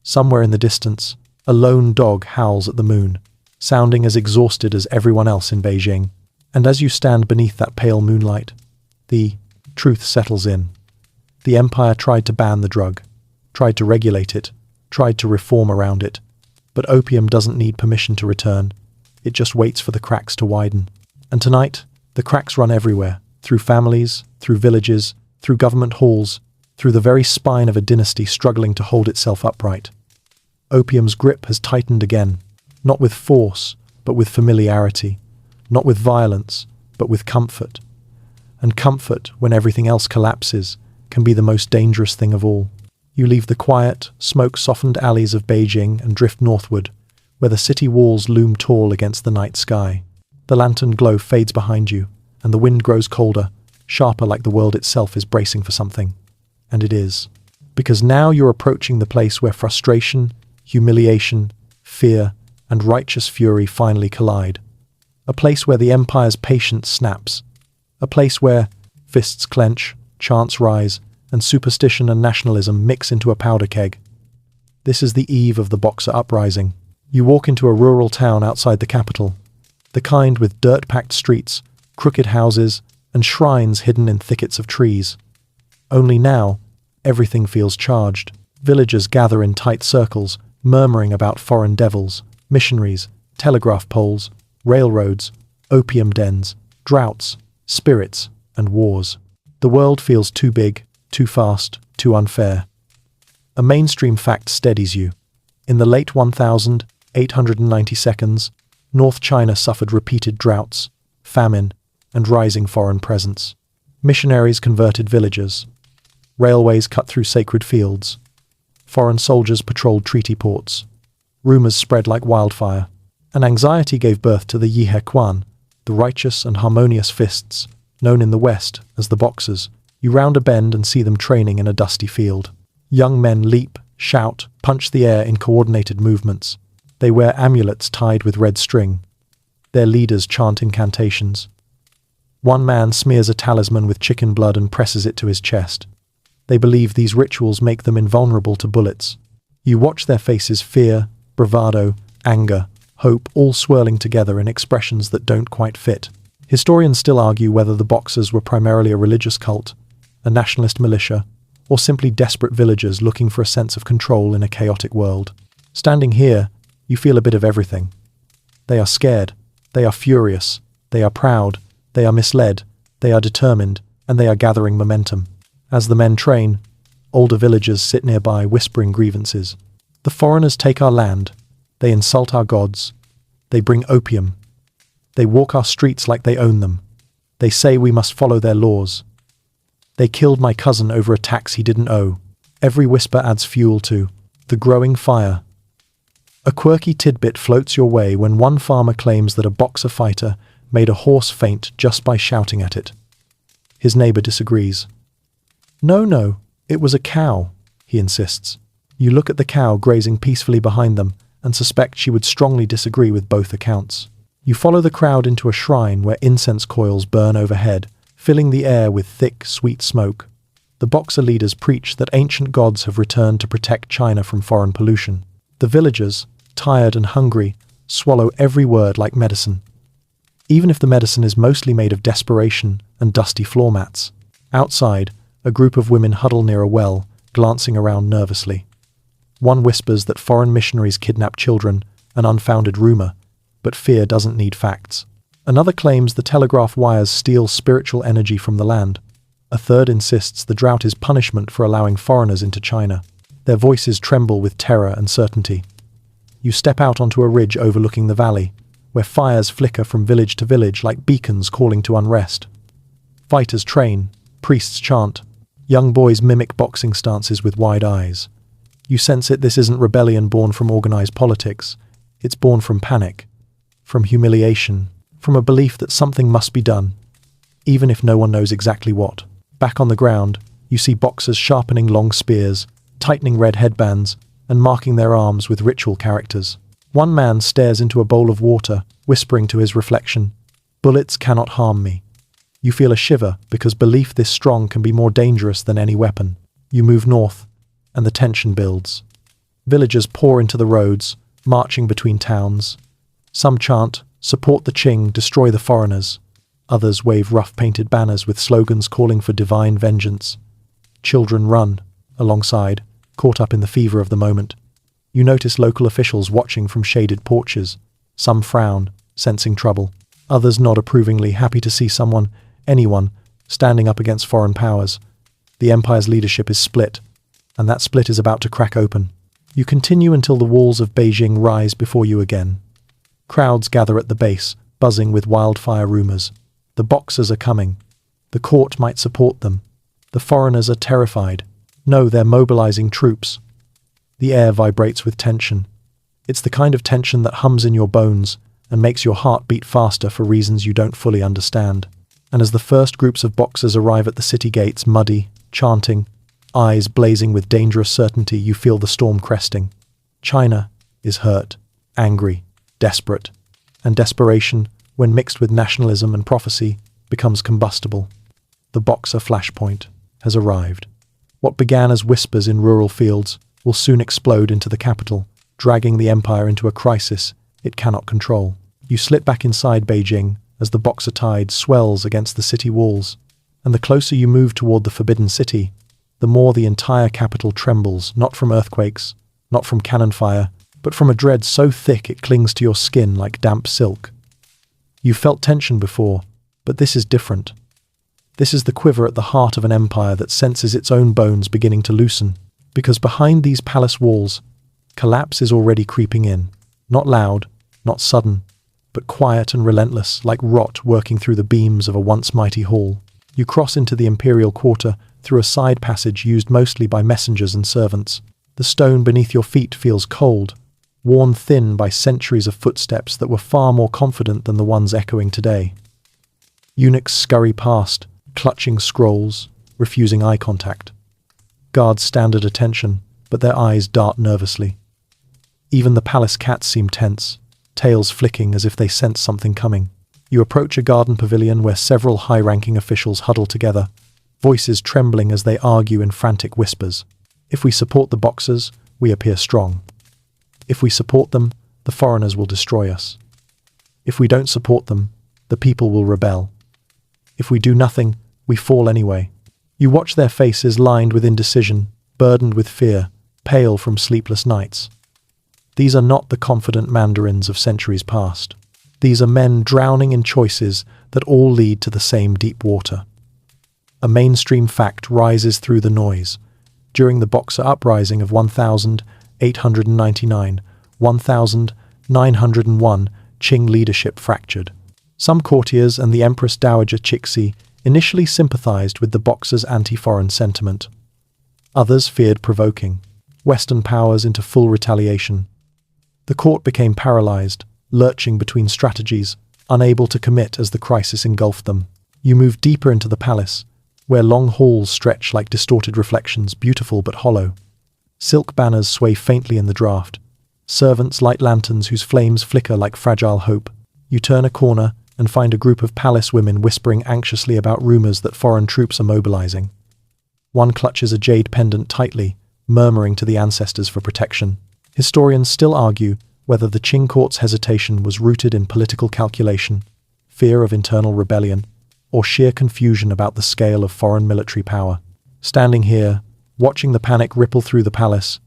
Somewhere in the distance, a lone dog howls at the moon, sounding as exhausted as everyone else in Beijing. And as you stand beneath that pale moonlight, the truth settles in. The empire tried to ban the drug, tried to regulate it, tried to reform around it. But opium doesn't need permission to return. It just waits for the cracks to widen. And tonight, the cracks run everywhere, through families, through villages, through government halls, through the very spine of a dynasty struggling to hold itself upright. Opium's grip has tightened again, not with force, but with familiarity, not with violence, but with comfort. And comfort, when everything else collapses, can be the most dangerous thing of all. You leave the quiet, smoke-softened alleys of Beijing and drift northward, where the city walls loom tall against the night sky. The lantern glow fades behind you, and the wind grows colder, sharper like the world itself is bracing for something. And it is. Because now you're approaching the place where frustration, humiliation, fear, and righteous fury finally collide. A place where the empire's patience snaps. A place where fists clench, chants rise, and superstition and nationalism mix into a powder keg. This is the eve of the Boxer uprising. You walk into a rural town outside the capital, the kind with dirt-packed streets, crooked houses, and shrines hidden in thickets of trees. Only now, everything feels charged. Villagers gather in tight circles, murmuring about foreign devils, missionaries, telegraph poles, railroads, opium dens, droughts, spirits, and wars. The world feels too big, too fast, too unfair. A mainstream fact steadies you. In the late 1892, North China suffered repeated droughts, famine, and rising foreign presence. Missionaries converted villages. Railways cut through sacred fields. Foreign soldiers patrolled treaty ports. Rumors spread like wildfire. And anxiety gave birth to the Yihe Quan, the righteous and harmonious fists, known in the West as the Boxers. You round a bend and see them training in a dusty field. Young men leap, shout, punch the air in coordinated movements. They wear amulets tied with red string. Their leaders chant incantations. One man smears a talisman with chicken blood and presses it to his chest. They believe these rituals make them invulnerable to bullets. You watch their faces: fear, bravado, anger, hope, all swirling together in expressions that don't quite fit. Historians still argue whether the Boxers were primarily a religious cult, a nationalist militia, or simply desperate villagers looking for a sense of control in a chaotic world. Standing here, you feel a bit of everything. They are scared, they are furious, they are proud, they are misled, they are determined, and they are gathering momentum. As the men train, older villagers sit nearby whispering grievances. The foreigners take our land, they insult our gods, they bring opium, they walk our streets like they own them, they say we must follow their laws. They killed my cousin over a tax he didn't owe. Every whisper adds fuel to the growing fire. A quirky tidbit floats your way when one farmer claims that a Boxer fighter made a horse faint just by shouting at it. His neighbor disagrees. No, it was a cow, he insists. You look at the cow grazing peacefully behind them and suspect she would strongly disagree with both accounts. You follow the crowd into a shrine where incense coils burn overhead, filling the air with thick, sweet smoke. The Boxer leaders preach that ancient gods have returned to protect China from foreign pollution. The villagers, tired and hungry, swallow every word like medicine. Even if the medicine is mostly made of desperation and dusty floor mats. Outside, a group of women huddle near a well, glancing around nervously. One whispers that foreign missionaries kidnap children, an unfounded rumor, but fear doesn't need facts. Another claims the telegraph wires steal spiritual energy from the land. A third insists the drought is punishment for allowing foreigners into China. Their voices tremble with terror and certainty. You step out onto a ridge overlooking the valley, where fires flicker from village to village like beacons calling to unrest. Fighters train, priests chant, young boys mimic boxing stances with wide eyes. You sense it, this isn't rebellion born from organized politics. It's born from panic, from humiliation, from a belief that something must be done, even if no one knows exactly what. Back on the ground, you see Boxers sharpening long spears, tightening red headbands, and marking their arms with ritual characters. One man stares into a bowl of water, whispering to his reflection, "Bullets cannot harm me." You feel a shiver because belief this strong can be more dangerous than any weapon. You move north, and the tension builds. Villagers pour into the roads, marching between towns. Some chant, "Support the Qing, destroy the foreigners." Others wave rough painted banners with slogans calling for divine vengeance. Children run alongside, caught up in the fever of the moment. You notice local officials watching from shaded porches. Some frown, sensing trouble. Others nod approvingly, happy to see anyone, standing up against foreign powers. The empire's leadership is split, and that split is about to crack open. You continue until the walls of Beijing rise before you again. Crowds gather at the base, buzzing with wildfire rumors. The Boxers are coming. The court might support them. The foreigners are terrified. No, they're mobilizing troops. The air vibrates with tension. It's the kind of tension that hums in your bones and makes your heart beat faster for reasons you don't fully understand. And as the first groups of Boxers arrive at the city gates, muddy, chanting, eyes blazing with dangerous certainty, you feel the storm cresting. China is hurt, angry, desperate. And desperation, when mixed with nationalism and prophecy, becomes combustible. The Boxer flashpoint has arrived. What began as whispers in rural fields will soon explode into the capital, dragging the empire into a crisis it cannot control. You slip back inside Beijing as the Boxer tide swells against the city walls, and the closer you move toward the Forbidden City, the more the entire capital trembles, not from earthquakes, not from cannon fire, but from a dread so thick it clings to your skin like damp silk. You've felt tension before, but this is different. This is the quiver at the heart of an empire that senses its own bones beginning to loosen, because behind these palace walls, collapse is already creeping in, not loud, not sudden, but quiet and relentless, like rot working through the beams of a once mighty hall. You cross into the imperial quarter through a side passage used mostly by messengers and servants. The stone beneath your feet feels cold, worn thin by centuries of footsteps that were far more confident than the ones echoing today. Eunuchs scurry past, clutching scrolls, refusing eye contact. Guards stand at attention, but their eyes dart nervously. Even the palace cats seem tense, tails flicking as if they sense something coming. You approach a garden pavilion where several high-ranking officials huddle together, voices trembling as they argue in frantic whispers. If we support the Boxers, we appear strong. If we support them, the foreigners will destroy us. If we don't support them, the people will rebel. If we do nothing, we fall anyway. You watch their faces lined with indecision, burdened with fear, pale from sleepless nights. These are not the confident mandarins of centuries past. These are men drowning in choices that all lead to the same deep water. A mainstream fact rises through the noise. During the Boxer uprising of 1899, 1901, Qing leadership fractured. Some courtiers and the Empress Dowager Cixi initially sympathized with the Boxers' anti-foreign sentiment. Others feared provoking Western powers into full retaliation. The court became paralyzed, lurching between strategies, unable to commit as the crisis engulfed them. You move deeper into the palace, where long halls stretch like distorted reflections, beautiful but hollow. Silk banners sway faintly in the draft. Servants light lanterns whose flames flicker like fragile hope. You turn a corner and find a group of palace women whispering anxiously about rumors that foreign troops are mobilizing. One clutches a jade pendant tightly, murmuring to the ancestors for protection. Historians still argue whether the Qing court's hesitation was rooted in political calculation, fear of internal rebellion, or sheer confusion about the scale of foreign military power. Standing here, watching the panic ripple through the palace,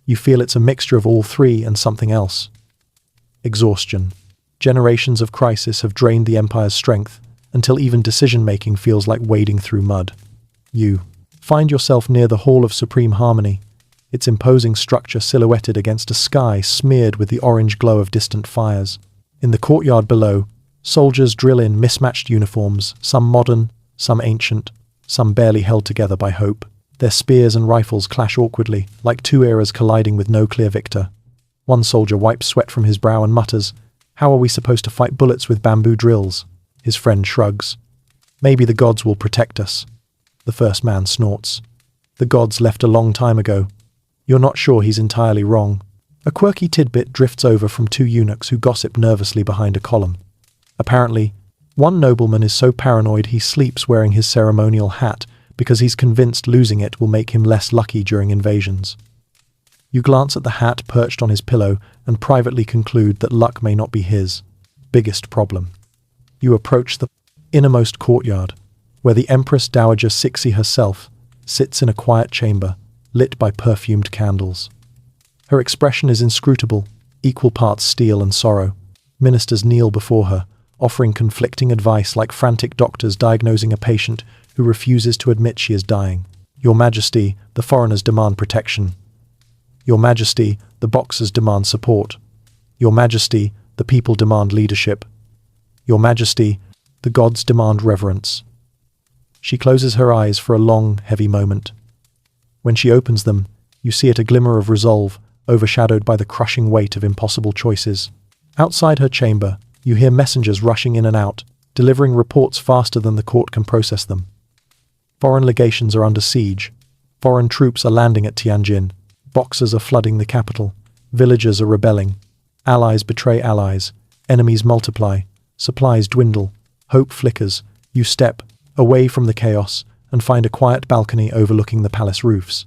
you feel it's a mixture of all three and something else. Exhaustion. Generations of crisis have drained the empire's strength until even decision-making feels like wading through mud. You find yourself near the Hall of Supreme Harmony, its imposing structure silhouetted against a sky smeared with the orange glow of distant fires. In the courtyard below, soldiers drill in mismatched uniforms, some modern, some ancient, some barely held together by hope. Their spears and rifles clash awkwardly, like two eras colliding with no clear victor. One soldier wipes sweat from his brow and mutters, "How are we supposed to fight bullets with bamboo drills?" His friend shrugs. "Maybe the gods will protect us." The first man snorts. "The gods left a long time ago. You're not sure he's entirely wrong. A quirky tidbit drifts over from two eunuchs who gossip nervously behind a column. Apparently, one nobleman is so paranoid he sleeps wearing his ceremonial hat because he's convinced losing it will make him less lucky during invasions. You glance at the hat perched on his pillow and privately conclude that luck may not be his biggest problem. You approach the innermost courtyard, where the Empress Dowager Cixi herself sits in a quiet chamber, lit by perfumed candles. Her expression is inscrutable, equal parts steel and sorrow. Ministers kneel before her, offering conflicting advice like frantic doctors diagnosing a patient who refuses to admit she is dying. Your Majesty, the foreigners demand protection. Your Majesty, the boxers demand support. Your Majesty, the people demand leadership. Your Majesty, the gods demand reverence. She closes her eyes for a long, heavy moment. When she opens them, you see it a glimmer of resolve, overshadowed by the crushing weight of impossible choices. Outside her chamber, you hear messengers rushing in and out, delivering reports faster than the court can process them. Foreign legations are under siege. Foreign troops are landing at Tianjin. Boxers are flooding the capital. Villagers are rebelling. Allies betray allies. Enemies multiply. Supplies dwindle. Hope flickers. You step away from the chaos and find a quiet balcony overlooking the palace roofs.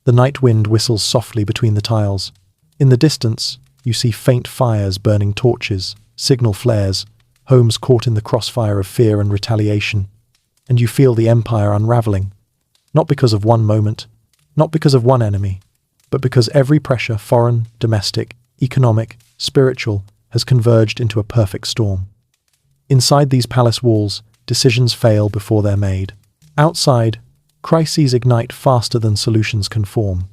The night wind whistles softly between the tiles. In the distance, you see faint fires burning torches, signal flares, homes caught in the crossfire of fear and retaliation. And you feel the empire unraveling. Not because of one moment, not because of one enemy, but because every pressure, foreign, domestic, economic, spiritual, has converged into a perfect storm. Inside these palace walls, decisions fail before they're made. Outside, crises ignite faster than solutions can form.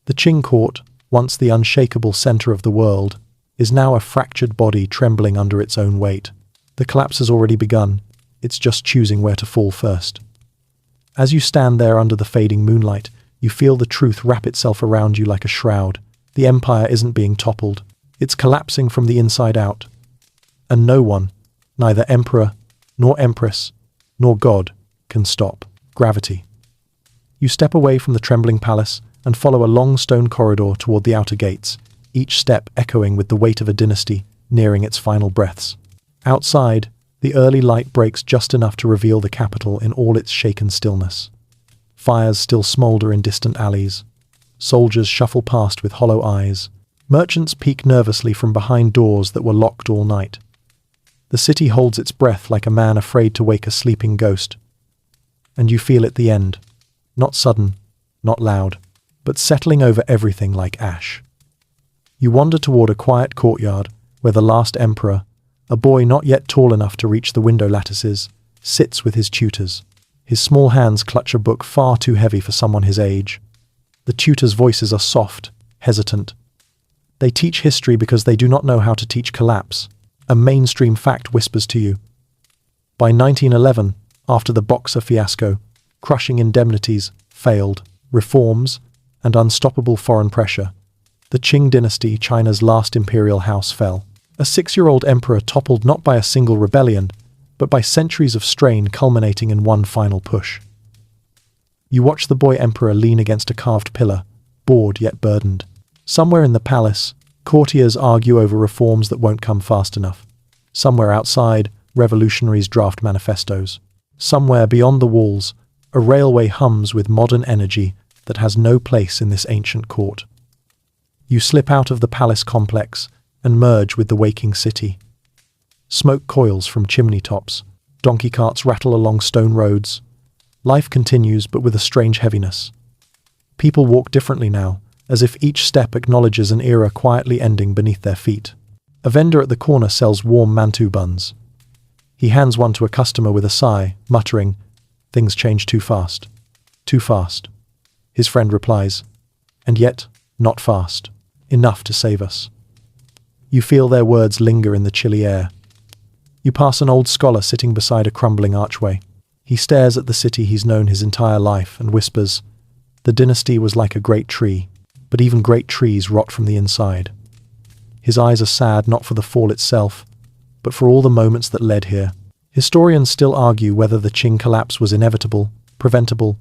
The Qing court, once the unshakable center of the world, is now a fractured body trembling under its own weight. The collapse has already begun. It's just choosing where to fall first. As you stand there under the fading moonlight, you feel the truth wrap itself around you like a shroud. The empire isn't being toppled. It's collapsing from the inside out. And no one, neither emperor, nor empress, nor God, can stop gravity. You step away from the trembling palace and follow a long stone corridor toward the outer gates, each step echoing with the weight of a dynasty nearing its final breaths. Outside, the early light breaks just enough to reveal the capital in all its shaken stillness. Fires still smolder in distant alleys. Soldiers shuffle past with hollow eyes. Merchants peek nervously from behind doors that were locked all night. The city holds its breath like a man afraid to wake a sleeping ghost. And you feel it the end. Not sudden, not loud, but settling over everything like ash. You wander toward a quiet courtyard where the last emperor, a boy not yet tall enough to reach the window lattices, sits with his tutors. His small hands clutch a book far too heavy for someone his age. The tutors' voices are soft, hesitant. They teach history because they do not know how to teach collapse. A mainstream fact whispers to you. By 1911, after the Boxer fiasco, crushing indemnities, failed, reforms, and unstoppable foreign pressure, the Qing Dynasty, China's last imperial house, fell. A 6-year-old emperor toppled not by a single rebellion, but by centuries of strain culminating in one final push. You watch the boy emperor lean against a carved pillar, bored yet burdened. Somewhere in the palace, courtiers argue over reforms that won't come fast enough. Somewhere outside, revolutionaries draft manifestos. Somewhere beyond the walls, a railway hums with modern energy that has no place in this ancient court. You slip out of the palace complex and merge with the waking city. Smoke coils from chimney tops. Donkey carts rattle along stone roads. Life continues, but with a strange heaviness. People walk differently now, as if each step acknowledges an era quietly ending beneath their feet. A vendor at the corner sells warm mantou buns. He hands one to a customer with a sigh, muttering, "Things change too fast. Too fast." His friend replies, "And yet, not fast. Enough to save us." You feel their words linger in the chilly air. You pass an old scholar sitting beside a crumbling archway. He stares at the city he's known his entire life and whispers, "The dynasty was like a great tree, but even great trees rot from the inside." His eyes are sad not for the fall itself, but for all the moments that led here. Historians still argue whether the Qing collapse was inevitable, preventable,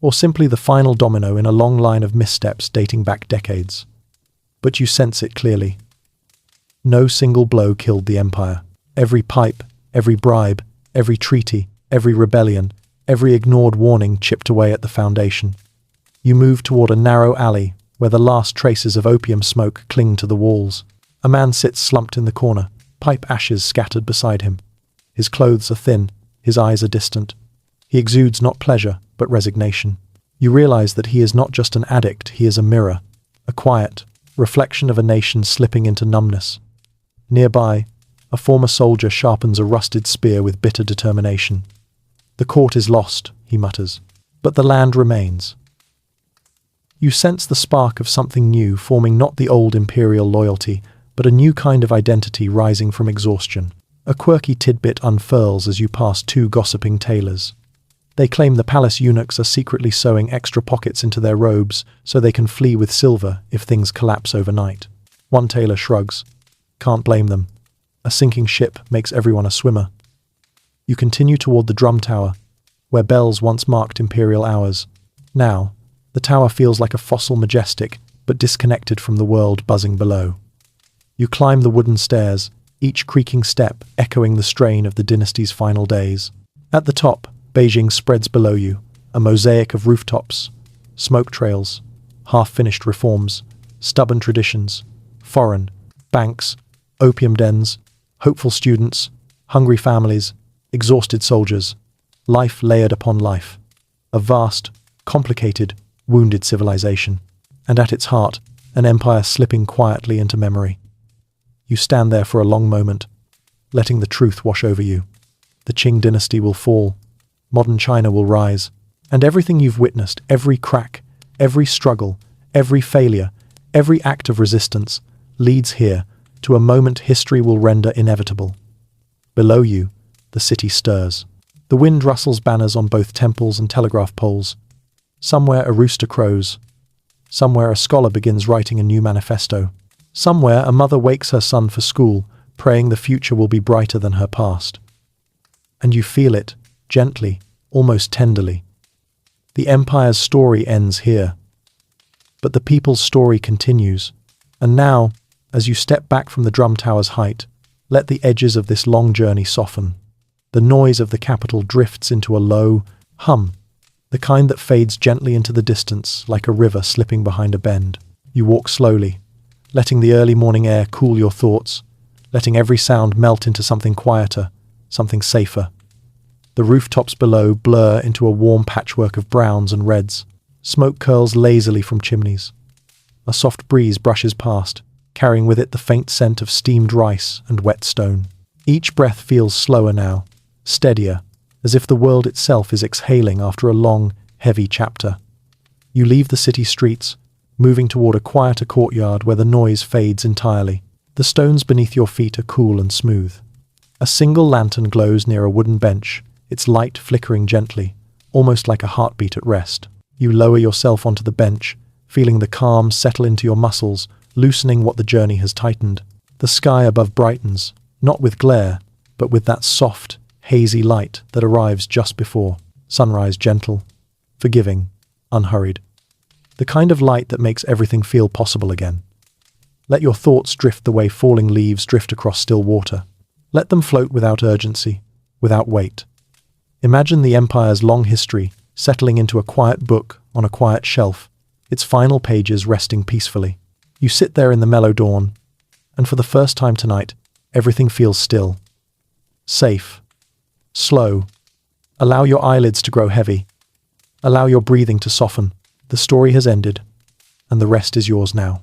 or simply the final domino in a long line of missteps dating back decades. But you sense it clearly. No single blow killed the empire. Every pipe, every bribe, every treaty, every rebellion, every ignored warning chipped away at the foundation. You move toward a narrow alley where the last traces of opium smoke cling to the walls. A man sits slumped in the corner, pipe ashes scattered beside him. His clothes are thin, his eyes are distant. He exudes not pleasure, but resignation. You realize that he is not just an addict, he is a mirror, a quiet reflection of a nation slipping into numbness. Nearby, a former soldier sharpens a rusted spear with bitter determination. The court is lost, he mutters, but the land remains. You sense the spark of something new forming, not the old imperial loyalty, but a new kind of identity rising from exhaustion. A quirky tidbit unfurls as you pass two gossiping tailors. They claim the palace eunuchs are secretly sewing extra pockets into their robes so they can flee with silver if things collapse overnight. One tailor shrugs. Can't blame them. A sinking ship makes everyone a swimmer. You continue toward the drum tower, where bells once marked imperial hours. Now, the tower feels like a fossil majestic, but disconnected from the world buzzing below. You climb the wooden stairs, each creaking step echoing the strain of the dynasty's final days. At the top, Beijing spreads below you, a mosaic of rooftops, smoke trails, half-finished reforms, stubborn traditions, foreign, banks, opium dens, hopeful students, hungry families, exhausted soldiers, life layered upon life. A vast, complicated, wounded civilization. And at its heart, an empire slipping quietly into memory. You stand there for a long moment, letting the truth wash over you. The Qing Dynasty will fall. Modern China will rise, and everything you've witnessed, every crack, every struggle, every failure, every act of resistance, leads here to a moment history will render inevitable. Below you, the city stirs. The wind rustles banners on both temples and telegraph poles. Somewhere a rooster crows. Somewhere a scholar begins writing a new manifesto. Somewhere a mother wakes her son for school, praying the future will be brighter than her past. And you feel it, gently, almost tenderly. The empire's story ends here. But the people's story continues. And now, as you step back from the drum tower's height, let the edges of this long journey soften. The noise of the capital drifts into a low hum, the kind that fades gently into the distance like a river slipping behind a bend. You walk slowly, letting the early morning air cool your thoughts, letting every sound melt into something quieter, something safer. The rooftops below blur into a warm patchwork of browns and reds. Smoke curls lazily from chimneys. A soft breeze brushes past, carrying with it the faint scent of steamed rice and wet stone. Each breath feels slower now, steadier, as if the world itself is exhaling after a long, heavy chapter. You leave the city streets, moving toward a quieter courtyard where the noise fades entirely. The stones beneath your feet are cool and smooth. A single lantern glows near a wooden bench, its light flickering gently, almost like a heartbeat at rest. You lower yourself onto the bench, feeling the calm settle into your muscles, loosening what the journey has tightened. The sky above brightens, not with glare, but with that soft, hazy light that arrives just before sunrise, gentle, forgiving, unhurried. The kind of light that makes everything feel possible again. Let your thoughts drift the way falling leaves drift across still water. Let them float without urgency, without weight. Imagine the empire's long history settling into a quiet book on a quiet shelf, its final pages resting peacefully. You sit there in the mellow dawn, and for the first time tonight, everything feels still. Safe. Slow. Allow your eyelids to grow heavy. Allow your breathing to soften. The story has ended, and the rest is yours now.